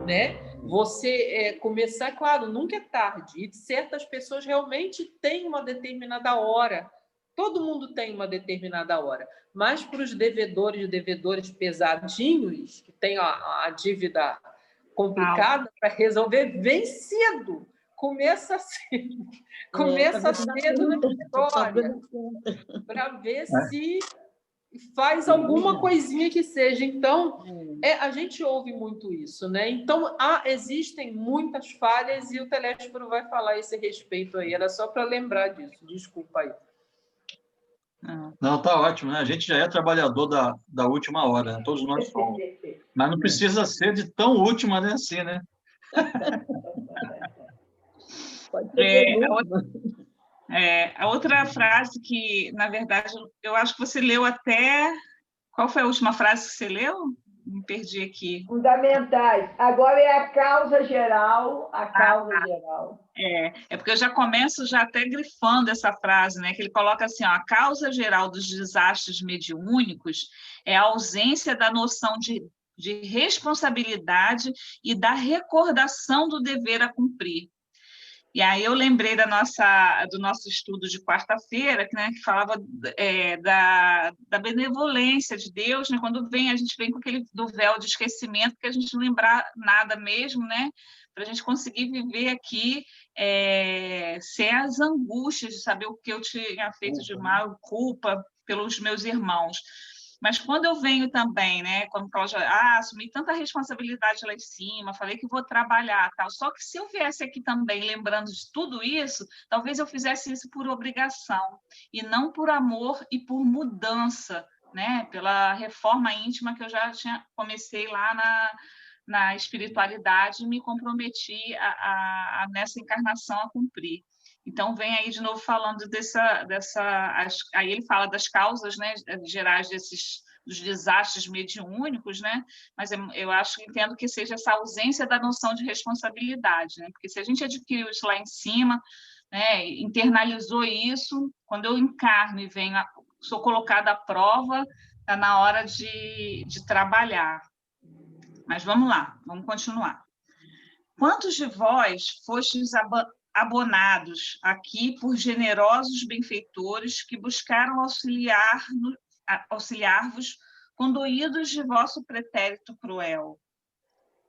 né? Você começar, claro, nunca é tarde, e certas pessoas realmente têm uma determinada hora, todo mundo tem uma determinada hora, mas para os devedores pesadinhos, que têm a dívida complicada para resolver, vem cedo, começa cedo na história, para ver se faz alguma coisinha que seja. Então, a gente ouve muito isso, né? Então, existem muitas falhas e o Telésforo vai falar a esse respeito aí. Era só para lembrar disso. Desculpa aí. Não, tá ótimo, né? A gente já é trabalhador da última hora, né? Todos nós somos. Mas não precisa ser de tão última, né? Assim, né? Pode ser a outra frase que, na verdade, eu acho que você leu até... Qual foi a última frase que você leu? Me perdi aqui. Fundamentais. Agora é a causa geral, geral. É porque eu já começo já até grifando essa frase, né? Que ele coloca assim, ó, a causa geral dos desastres mediúnicos é a ausência da noção de responsabilidade e da recordação do dever a cumprir. E aí eu lembrei do nosso estudo de quarta-feira, né, que falava da benevolência de Deus, né, quando a gente vem com aquele do véu de esquecimento, que a gente não lembrar nada mesmo, né, para a gente conseguir viver aqui sem as angústias de saber o que eu tinha feito de mal, culpa pelos meus irmãos. Mas quando eu venho também, né, como Cláudia, assumi tanta responsabilidade lá em cima, falei que vou trabalhar, tal. Só que se eu viesse aqui também lembrando de tudo isso, talvez eu fizesse isso por obrigação e não por amor e por mudança, né, pela reforma íntima que eu já comecei lá na espiritualidade e me comprometi nessa encarnação a cumprir. Então, vem aí de novo falando aí ele fala das causas, né, gerais dos desastres mediúnicos, né, mas eu entendo que seja essa ausência da noção de responsabilidade, né, porque se a gente adquiriu isso lá em cima, né, internalizou isso, quando eu encarno e sou colocada à prova, está na hora de trabalhar. Mas vamos lá, vamos continuar. Quantos de vós fostes abonados aqui por generosos benfeitores que buscaram auxiliar-vos, conduídos de vosso pretérito cruel?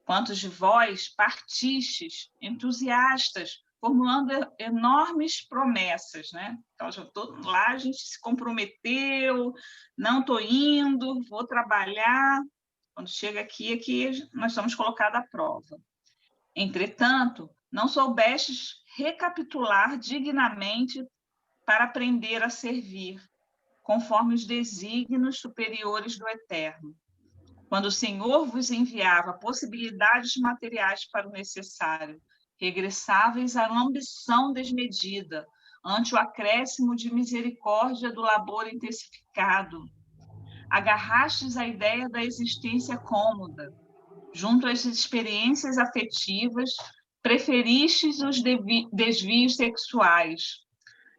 Quantos de vós partistes, entusiastas, formulando enormes promessas, né? Então, já estou lá, a gente se comprometeu, não estou indo, vou trabalhar. Quando chega aqui nós somos colocados à prova. Entretanto, não soubestes recapitular dignamente para aprender a servir, conforme os desígnios superiores do Eterno. Quando o Senhor vos enviava possibilidades materiais para o necessário, regressáveis à ambição desmedida, ante o acréscimo de misericórdia do labor intensificado. Agarrastes a ideia da existência cômoda. Junto às experiências afetivas, preferistes os desvios sexuais.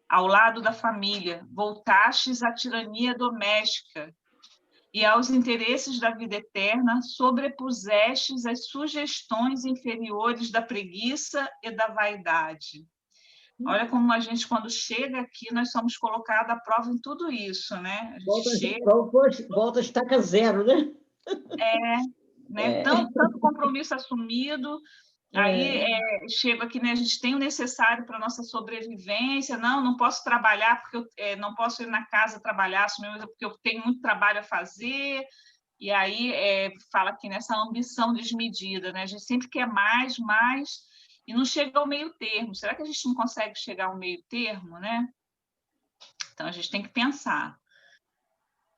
Ao lado da família, voltastes à tirania doméstica e aos interesses da vida eterna sobrepusestes as sugestões inferiores da preguiça e da vaidade. Olha como a gente, quando chega aqui, nós somos colocados à prova em tudo isso, né? Volta a estaca zero, né? Né? Tanto compromisso assumido, aí chego aqui, né? A gente tem o necessário para a nossa sobrevivência, não posso trabalhar porque eu não posso ir na casa trabalhar, porque eu tenho muito trabalho a fazer, e aí fala aqui nessa ambição desmedida, né? A gente sempre quer mais, e não chega ao meio termo. Será que a gente não consegue chegar ao meio termo, né? Então, a gente tem que pensar.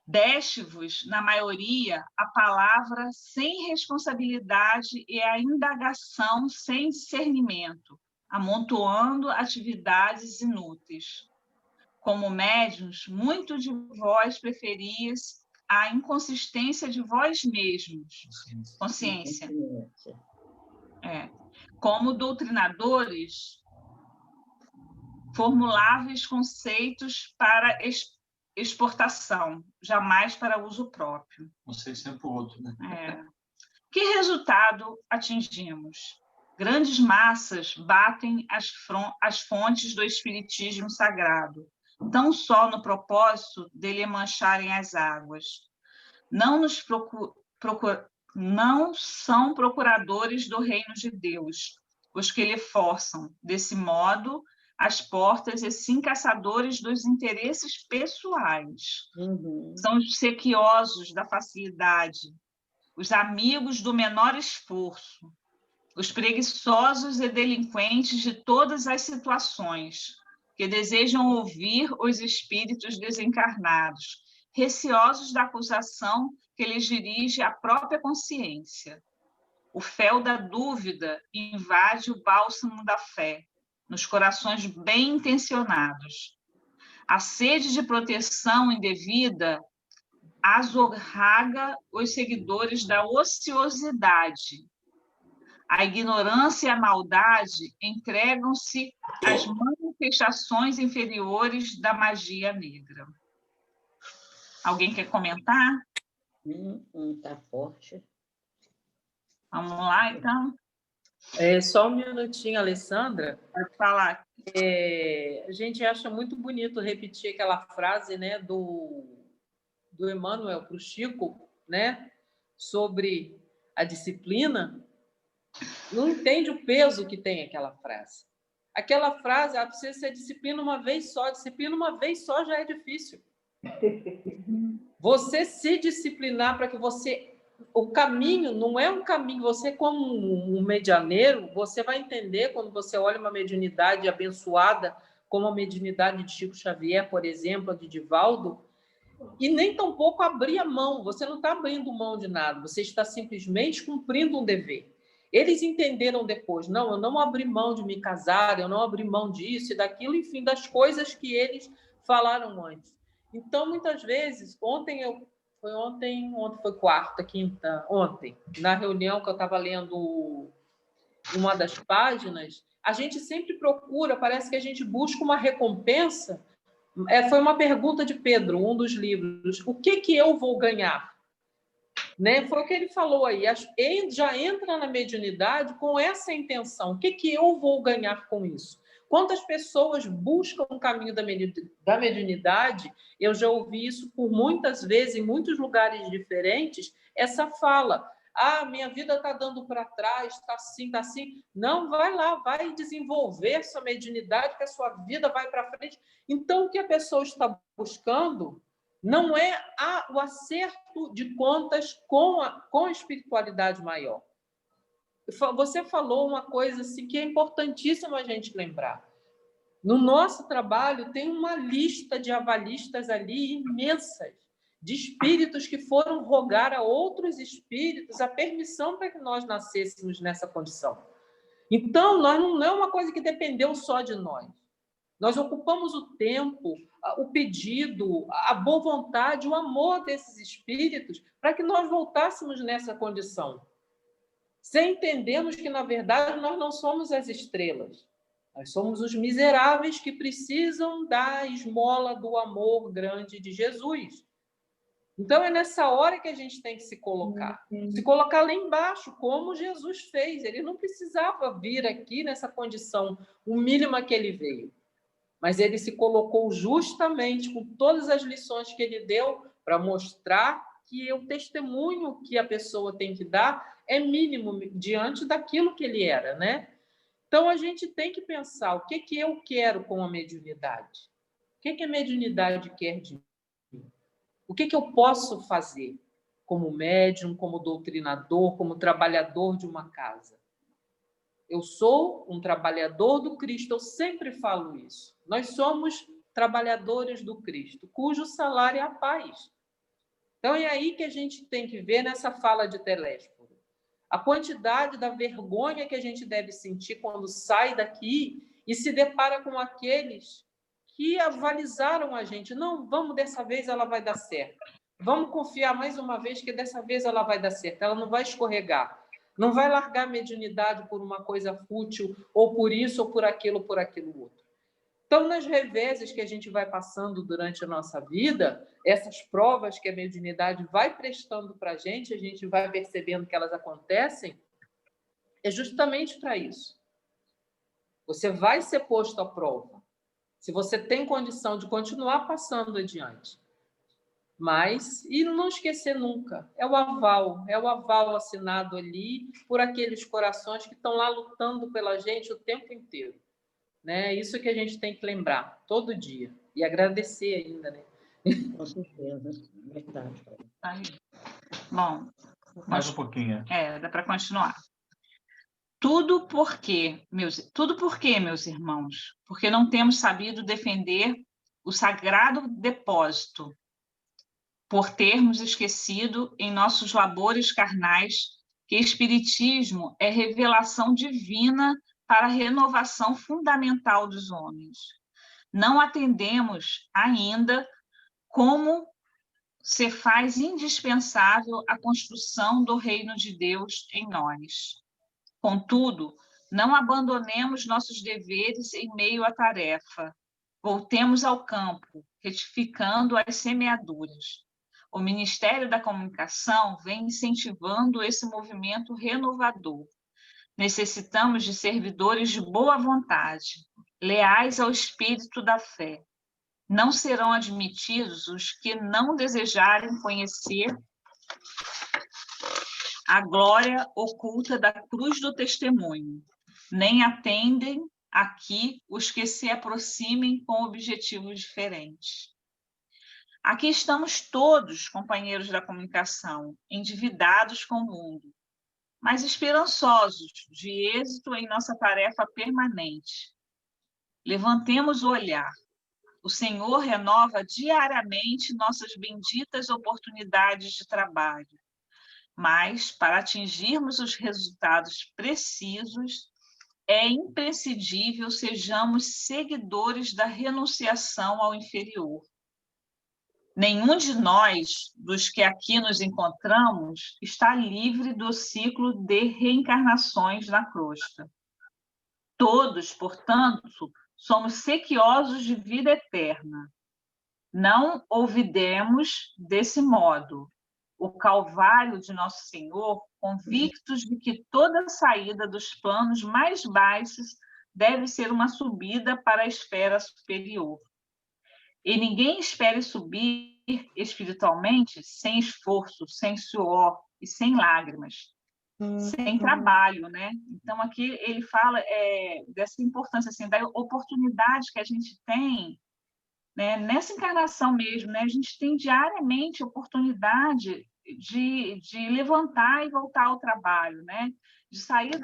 Deste-vos, na maioria, a palavra sem responsabilidade e a indagação sem discernimento, amontoando atividades inúteis. Como médiuns, muito de vós preferis a inconsistência de vós mesmos, consciência. Como doutrinadores, formuláveis conceitos para exportação, jamais para uso próprio. Você sempre o outro, né? Que resultado atingimos? Grandes massas batem as fontes do espiritismo sagrado, tão só no propósito dele mancharem as águas. Não são procuradores do reino de Deus, os que lhe forçam, desse modo, as portas e sim caçadores dos interesses pessoais. São os sequiosos da facilidade, os amigos do menor esforço, os preguiçosos e delinquentes de todas as situações, que desejam ouvir os espíritos desencarnados, receosos da acusação que lhes dirige a própria consciência. O fel da dúvida invade o bálsamo da fé, nos corações bem intencionados. A sede de proteção indevida azorraga os seguidores da ociosidade. A ignorância e a maldade entregam-se às manifestações inferiores da magia negra. Alguém quer comentar? Tá forte. Vamos lá, então. Só um minutinho, Alessandra. Pode falar. A gente acha muito bonito repetir aquela frase, né, do Emmanuel para o Chico, né, sobre a disciplina. Não entende o peso que tem aquela frase. Aquela frase, ela precisa ser disciplina uma vez só. Disciplina uma vez só já é difícil. Você se disciplinar para que você... O caminho não é um caminho... Você, como um medianeiro, você vai entender quando você olha uma mediunidade abençoada, como a mediunidade de Chico Xavier, por exemplo, a de Divaldo, e nem tampouco abrir a mão. Você não está abrindo mão de nada. Você está simplesmente cumprindo um dever. Eles entenderam depois, não, eu não abri mão de me casar, eu não abri mão disso e daquilo, enfim, das coisas que eles falaram antes. Então, muitas vezes, ontem foi quarta, quinta, ontem, na reunião que eu estava lendo uma das páginas, a gente sempre procura, parece que a gente busca uma recompensa. Foi uma pergunta de Pedro, um dos livros, o que eu vou ganhar? Né? Foi o que ele falou aí, já entra na mediunidade com essa intenção, o que eu vou ganhar com isso? Quantas pessoas buscam o caminho da mediunidade? Eu já ouvi isso por muitas vezes, em muitos lugares diferentes, essa fala, minha vida está dando para trás, está assim, está assim. Não, vai lá, vai desenvolver sua mediunidade, que a sua vida vai para frente. Então, o que a pessoa está buscando não é o acerto de contas com a espiritualidade maior. Você falou uma coisa assim, que é importantíssima a gente lembrar. No nosso trabalho, tem uma lista de avalistas ali imensas, de espíritos que foram rogar a outros espíritos a permissão para que nós nascêssemos nessa condição. Então, não é uma coisa que dependeu só de nós. Nós ocupamos o tempo, o pedido, a boa vontade, o amor desses espíritos para que nós voltássemos nessa condição. Sem entendermos que, na verdade, nós não somos as estrelas. Nós somos os miseráveis que precisam da esmola do amor grande de Jesus. Então, é nessa hora que a gente tem que se colocar. Se colocar lá embaixo, como Jesus fez. Ele não precisava vir aqui nessa condição, o mínimo que ele veio. Mas ele se colocou justamente com todas as lições que ele deu para mostrar que o testemunho que a pessoa tem que dar é mínimo diante daquilo que ele era, né? Então, a gente tem que pensar o que eu quero com a mediunidade. O que a mediunidade quer de mim? O que eu posso fazer como médium, como doutrinador, como trabalhador de uma casa? Eu sou um trabalhador do Cristo, eu sempre falo isso. Nós somos trabalhadores do Cristo, cujo salário é a paz. Então, é aí que a gente tem que ver nessa fala de Telésforo. A quantidade da vergonha que a gente deve sentir quando sai daqui e se depara com aqueles que avalizaram a gente. Não, vamos, dessa vez ela vai dar certo. Vamos confiar mais uma vez que dessa vez ela vai dar certo. Ela não vai escorregar. Não vai largar a mediunidade por uma coisa fútil, ou por isso, ou por aquilo outro. Então, nas reveses que a gente vai passando durante a nossa vida, essas provas que a mediunidade vai prestando para a gente vai percebendo que elas acontecem, é justamente para isso. Você vai ser posto à prova, se você tem condição de continuar passando adiante. Mas, e não esquecer nunca, é o aval assinado ali por aqueles corações que estão lá lutando pela gente o tempo inteiro. Né? Isso que a gente tem que lembrar todo dia e agradecer ainda, né? Com certeza, verdade. Bom, mais um pouquinho. Dá para continuar. Tudo por quê, meus irmãos? Porque não temos sabido defender o sagrado depósito, por termos esquecido em nossos labores carnais que espiritismo é revelação divina para a renovação fundamental dos homens. Não atendemos ainda como se faz indispensável a construção do reino de Deus em nós. Contudo, não abandonemos nossos deveres em meio à tarefa. Voltemos ao campo, retificando as semeaduras. O Ministério da Comunicação vem incentivando esse movimento renovador. Necessitamos de servidores de boa vontade, leais ao espírito da fé. Não serão admitidos os que não desejarem conhecer a glória oculta da cruz do testemunho, nem atendem aqui os que se aproximem com objetivos diferentes. Aqui estamos todos, companheiros da comunicação, endividados com o mundo, mas esperançosos de êxito em nossa tarefa permanente. Levantemos o olhar. O Senhor renova diariamente nossas benditas oportunidades de trabalho. Mas, para atingirmos os resultados precisos, é imprescindível sejamos seguidores da renunciação ao inferior. Nenhum de nós, dos que aqui nos encontramos, está livre do ciclo de reencarnações na crosta. Todos, portanto, somos sequiosos de vida eterna. Não olvidemos desse modo o calvário de Nosso Senhor, convictos de que toda saída dos planos mais baixos deve ser uma subida para a esfera superior. E ninguém espere subir espiritualmente sem esforço, sem suor e sem lágrimas, sem trabalho, né? Então, aqui ele fala dessa importância, assim, da oportunidade que a gente tem, né? Nessa encarnação mesmo, né? A gente tem diariamente oportunidade de levantar e voltar ao trabalho, né? De sair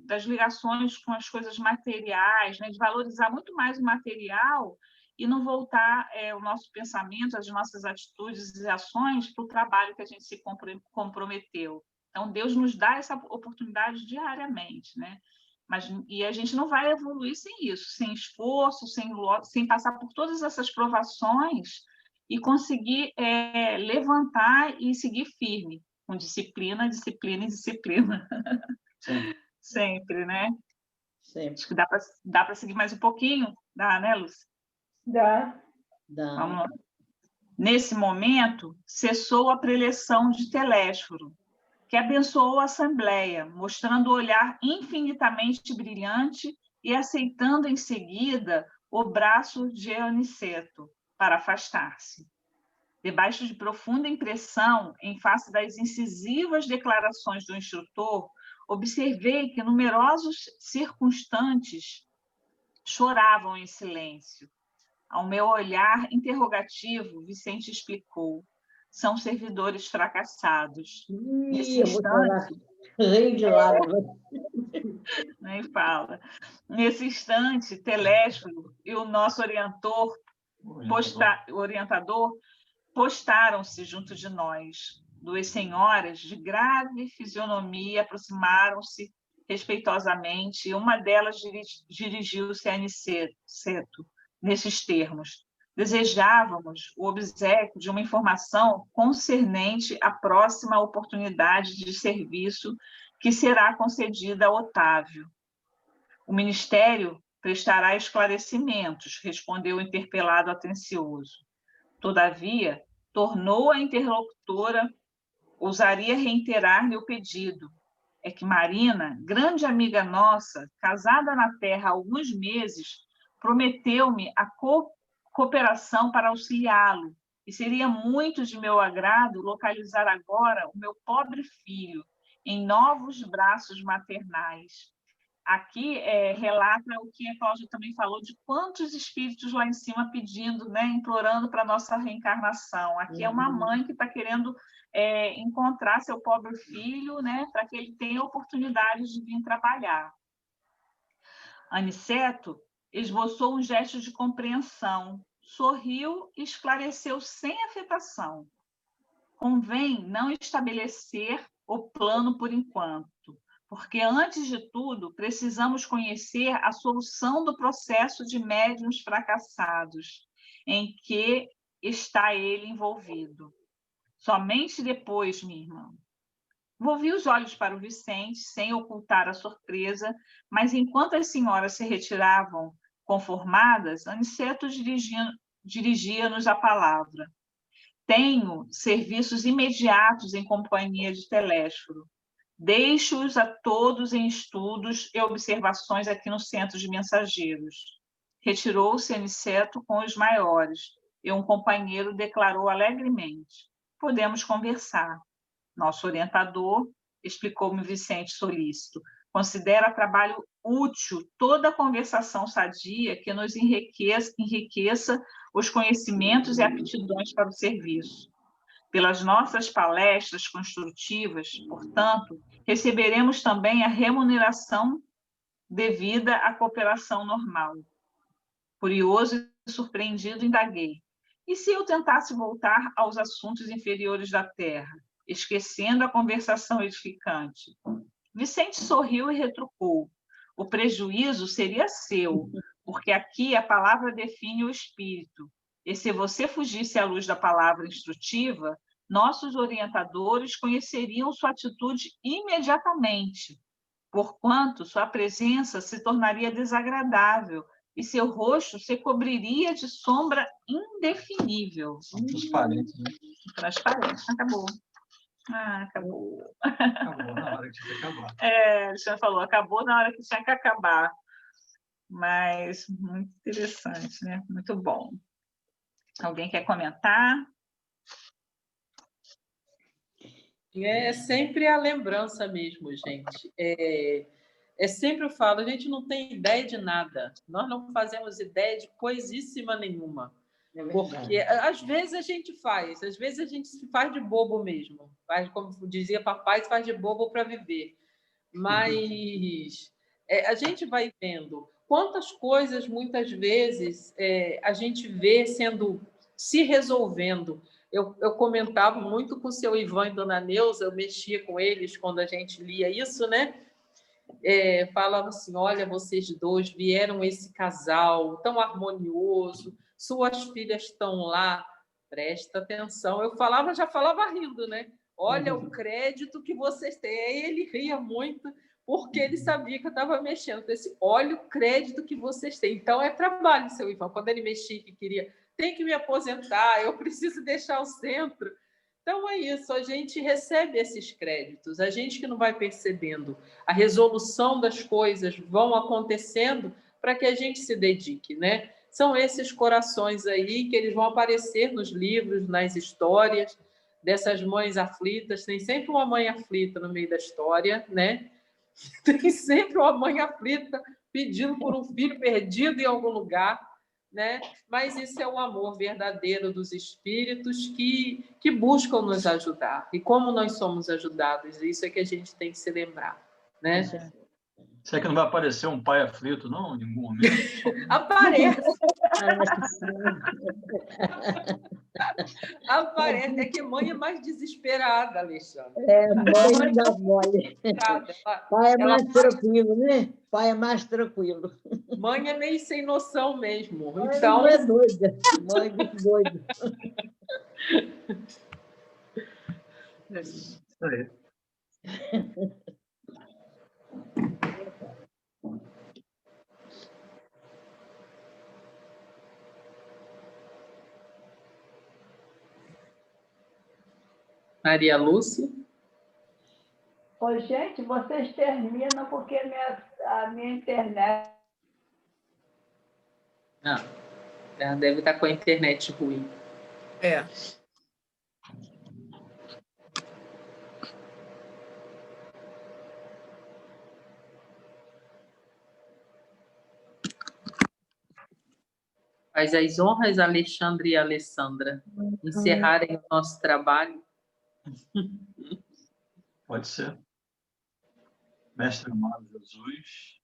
das ligações com as coisas materiais, né? De valorizar muito mais o material e não voltar o nosso pensamento, as nossas atitudes e ações para o trabalho que a gente se comprometeu. Então, Deus nos dá essa oportunidade diariamente, né? E a gente não vai evoluir sem isso, sem esforço, sem passar por todas essas provações e conseguir levantar e seguir firme, com disciplina, disciplina e disciplina. Sim. Sempre, né? Sempre. Acho que dá para seguir mais um pouquinho. Dá, né, Lúcia? Dá. Vamos lá. Nesse momento, cessou a preleção de Telésforo, que abençoou a Assembleia, mostrando o olhar infinitamente brilhante e aceitando em seguida o braço de Aniceto para afastar-se. Debaixo de profunda impressão, em face das incisivas declarações do instrutor, observei que numerosos circunstantes choravam em silêncio. Ao meu olhar interrogativo, Vicente explicou: são servidores fracassados. Nesse instante, rei de lágrimas. Nem fala. Nesse instante, Telésforo e o nosso orientador postaram-se junto de nós. Duas senhoras de grave fisionomia aproximaram-se respeitosamente e uma delas dirigiu-se a Aniceto nesses termos: desejávamos o obséquio de uma informação concernente à próxima oportunidade de serviço que será concedida a Otávio. O Ministério prestará esclarecimentos, respondeu o interpelado atencioso. Todavia, tornou a interlocutora, ousaria reiterar-lhe o pedido. É que Marina, grande amiga nossa, casada na terra há alguns meses, prometeu-me a cooperação para auxiliá-lo, e seria muito de meu agrado localizar agora o meu pobre filho em novos braços maternais. Aqui relata o que a Cláudia também falou, de quantos espíritos lá em cima pedindo, né, implorando para a nossa reencarnação. Aqui é uma mãe que está querendo encontrar seu pobre filho, né, para que ele tenha oportunidade de vir trabalhar. Aniceto esboçou um gesto de compreensão, sorriu e esclareceu sem afetação. Convém não estabelecer o plano por enquanto, porque, antes de tudo, precisamos conhecer a solução do processo de médiuns fracassados, em que está ele envolvido. Somente depois, minha irmã. Volvi os olhos para o Vicente, sem ocultar a surpresa, mas enquanto as senhoras se retiravam conformadas, Aniceto dirigia-nos a palavra. Tenho serviços imediatos em companhia de Telésforo. Deixo-os a todos em estudos e observações aqui no centro de mensageiros. Retirou-se Aniceto com os maiores, e um companheiro declarou alegremente: podemos conversar. Nosso orientador, explicou-me Vicente solícito, considera trabalho útil toda conversação sadia que nos enriqueça os conhecimentos e aptidões para o serviço. Pelas nossas palestras construtivas, portanto, receberemos também a remuneração devida à cooperação normal. Curioso e surpreendido, indaguei. E se eu tentasse voltar aos assuntos inferiores da Terra, esquecendo a conversação edificante? Vicente sorriu e retrucou. O prejuízo seria seu, porque aqui a palavra define o espírito. E se você fugisse à luz da palavra instrutiva, nossos orientadores conheceriam sua atitude imediatamente, porquanto sua presença se tornaria desagradável e seu rosto se cobriria de sombra indefinível. Transparente, né? Transparente, acabou. Acabou. Acabou na hora que tinha que acabar. Alexandre falou, acabou na hora que tinha que acabar. Mas muito interessante, né? Muito bom. Alguém quer comentar? É sempre a lembrança mesmo, gente. Sempre eu falo, a gente não tem ideia de nada. Nós não fazemos ideia de coisíssima nenhuma. Porque às vezes a gente faz, às vezes a gente se faz de bobo mesmo. Faz, como dizia papai, se faz de bobo para viver. Mas a gente vai vendo quantas coisas, muitas vezes, a gente vê se resolvendo. Eu comentava muito com o seu Ivan e Dona Neuza, eu mexia com eles quando a gente lia isso, né? Falava assim, olha, vocês dois vieram esse casal tão harmonioso, suas filhas estão lá, presta atenção. Eu já falava rindo, né? Olha o crédito que vocês têm. Aí ele ria muito, porque ele sabia que eu estava mexendo. Eu disse, olha o crédito que vocês têm. Então, é trabalho, seu Ivan. Quando ele mexia que queria, tem que me aposentar, eu preciso deixar o centro. Então, é isso, a gente recebe esses créditos, a gente que não vai percebendo. A resolução das coisas vão acontecendo para que a gente se dedique, né? São esses corações aí que eles vão aparecer nos livros, nas histórias dessas mães aflitas. Tem sempre uma mãe aflita no meio da história, né? Tem sempre uma mãe aflita pedindo por um filho perdido em algum lugar, né? Mas isso é o amor verdadeiro dos espíritos que buscam nos ajudar. E como nós somos ajudados, isso é que a gente tem que se lembrar, né? Será que não vai aparecer um pai aflito, não, em algum momento? Aparece. Aparece. É que mãe é mais desesperada, Alexandre. Mãe dá mole. Pai é mais tranquilo, né? Pai é mais tranquilo. Mãe é meio sem noção mesmo. Mãe então... não é doida. Mãe é muito doida. Isso aí. Maria Lúcia. Ô, gente, vocês terminam porque a minha internet... Não, ela deve estar com a internet ruim. É. Faz as honras, Alexandre e Alessandra, encerrarem o nosso trabalho. Pode ser. Mestre amado Jesus,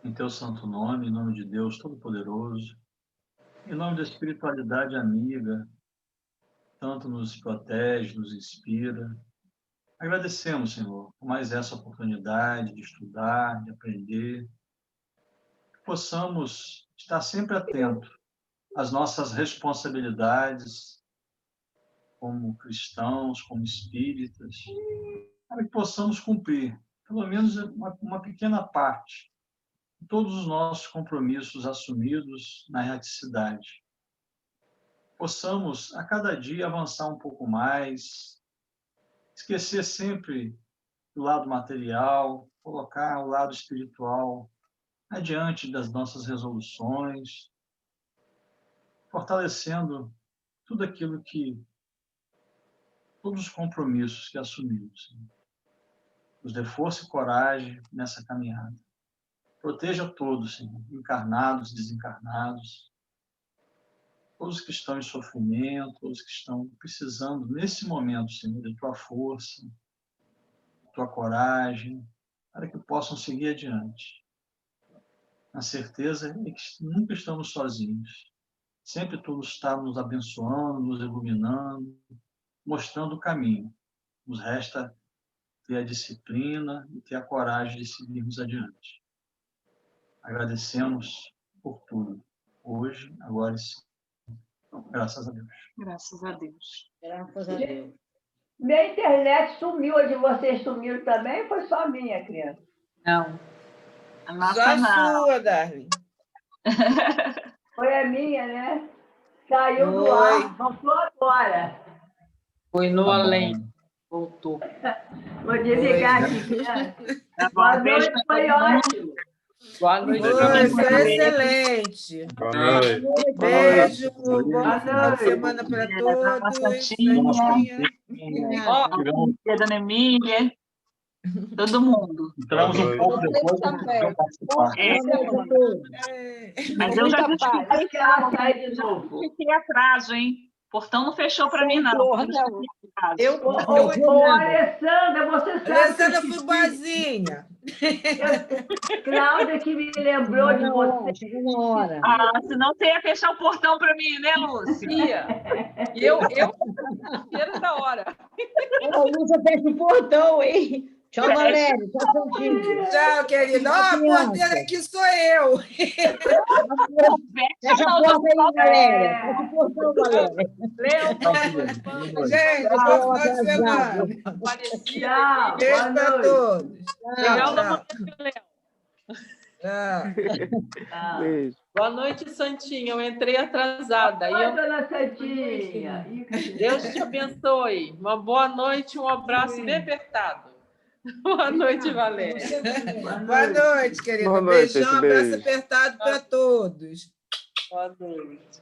em teu santo nome, em nome de Deus Todo-Poderoso, em nome da espiritualidade amiga, tanto nos protege, nos inspira. Agradecemos, Senhor, por mais essa oportunidade de estudar, de aprender, que possamos estar sempre atentos às nossas responsabilidades como cristãos, como espíritas, para que possamos cumprir, pelo menos uma pequena parte, de todos os nossos compromissos assumidos na erraticidade. Possamos, a cada dia, avançar um pouco mais, esquecer sempre do lado material, colocar o lado espiritual adiante das nossas resoluções, fortalecendo tudo aquilo que, todos os compromissos que assumimos. Nos dê força e coragem nessa caminhada. Proteja todos, Senhor, encarnados, desencarnados, todos que estão em sofrimento, todos que estão precisando, nesse momento, Senhor, de tua força, de tua coragem, para que possam seguir adiante. A certeza é que nunca estamos sozinhos. Sempre tu está nos abençoando, nos iluminando, mostrando o caminho. Nos resta ter a disciplina e ter a coragem de seguirmos adiante. Agradecemos por tudo, hoje, agora e sempre. Graças a Deus. Graças a Deus. Graças a Deus. Minha internet sumiu, a de vocês sumiu também, ou foi só a minha, criança? Não. A nossa Só a não. sua, Darlene. Foi a minha, né? Saiu do Oi. ar, voltou agora. Foi no Tá além. bom. Voltou. Vou desligar Oi. aqui, criança. Tá bom, Boa beijo noite, pra foi todo mundo. ótimo. Boa noite. Oi, foi excelente. Boa noite. Beijo, Boa bom noite. final de semana para Dona todos. Santinha. Santinha. Ó, a Dona Emília, todo mundo. Entramos um pouco depois para poder participar. Mas eu já Acho que ela sai de novo. fiquei atraso, hein? O portão não fechou para mim, não. Ô, Alessandra, você sabe Alessandra que eu Fubazinha. Cláudia que me lembrou de você. Chegou na hora. Ah, senão você ia fechar o portão para mim, né, Lúcia? E eu primeiro da hora. A Lúcia fecha o portão, hein? Tchau, Valéria. Tchau, Santinho. Tchau, querida. Ó, a porteira aqui sou eu. Fecha a porta aí, Valéria. Fecha o portão, Valéria. Gente, bom final de semana. Tchau, Beijo boa para noite. todos. Legal da Tchau. Tchau. Beijo. Boa noite, Santinha. Eu entrei atrasada. Oi, dona Santinha. Deus te abençoe. Uma boa noite, um abraço bem apertado. Boa noite, Valéria. Boa noite, querida. Boa noite, Beijão, beijo. abraço apertado para todos. Boa noite.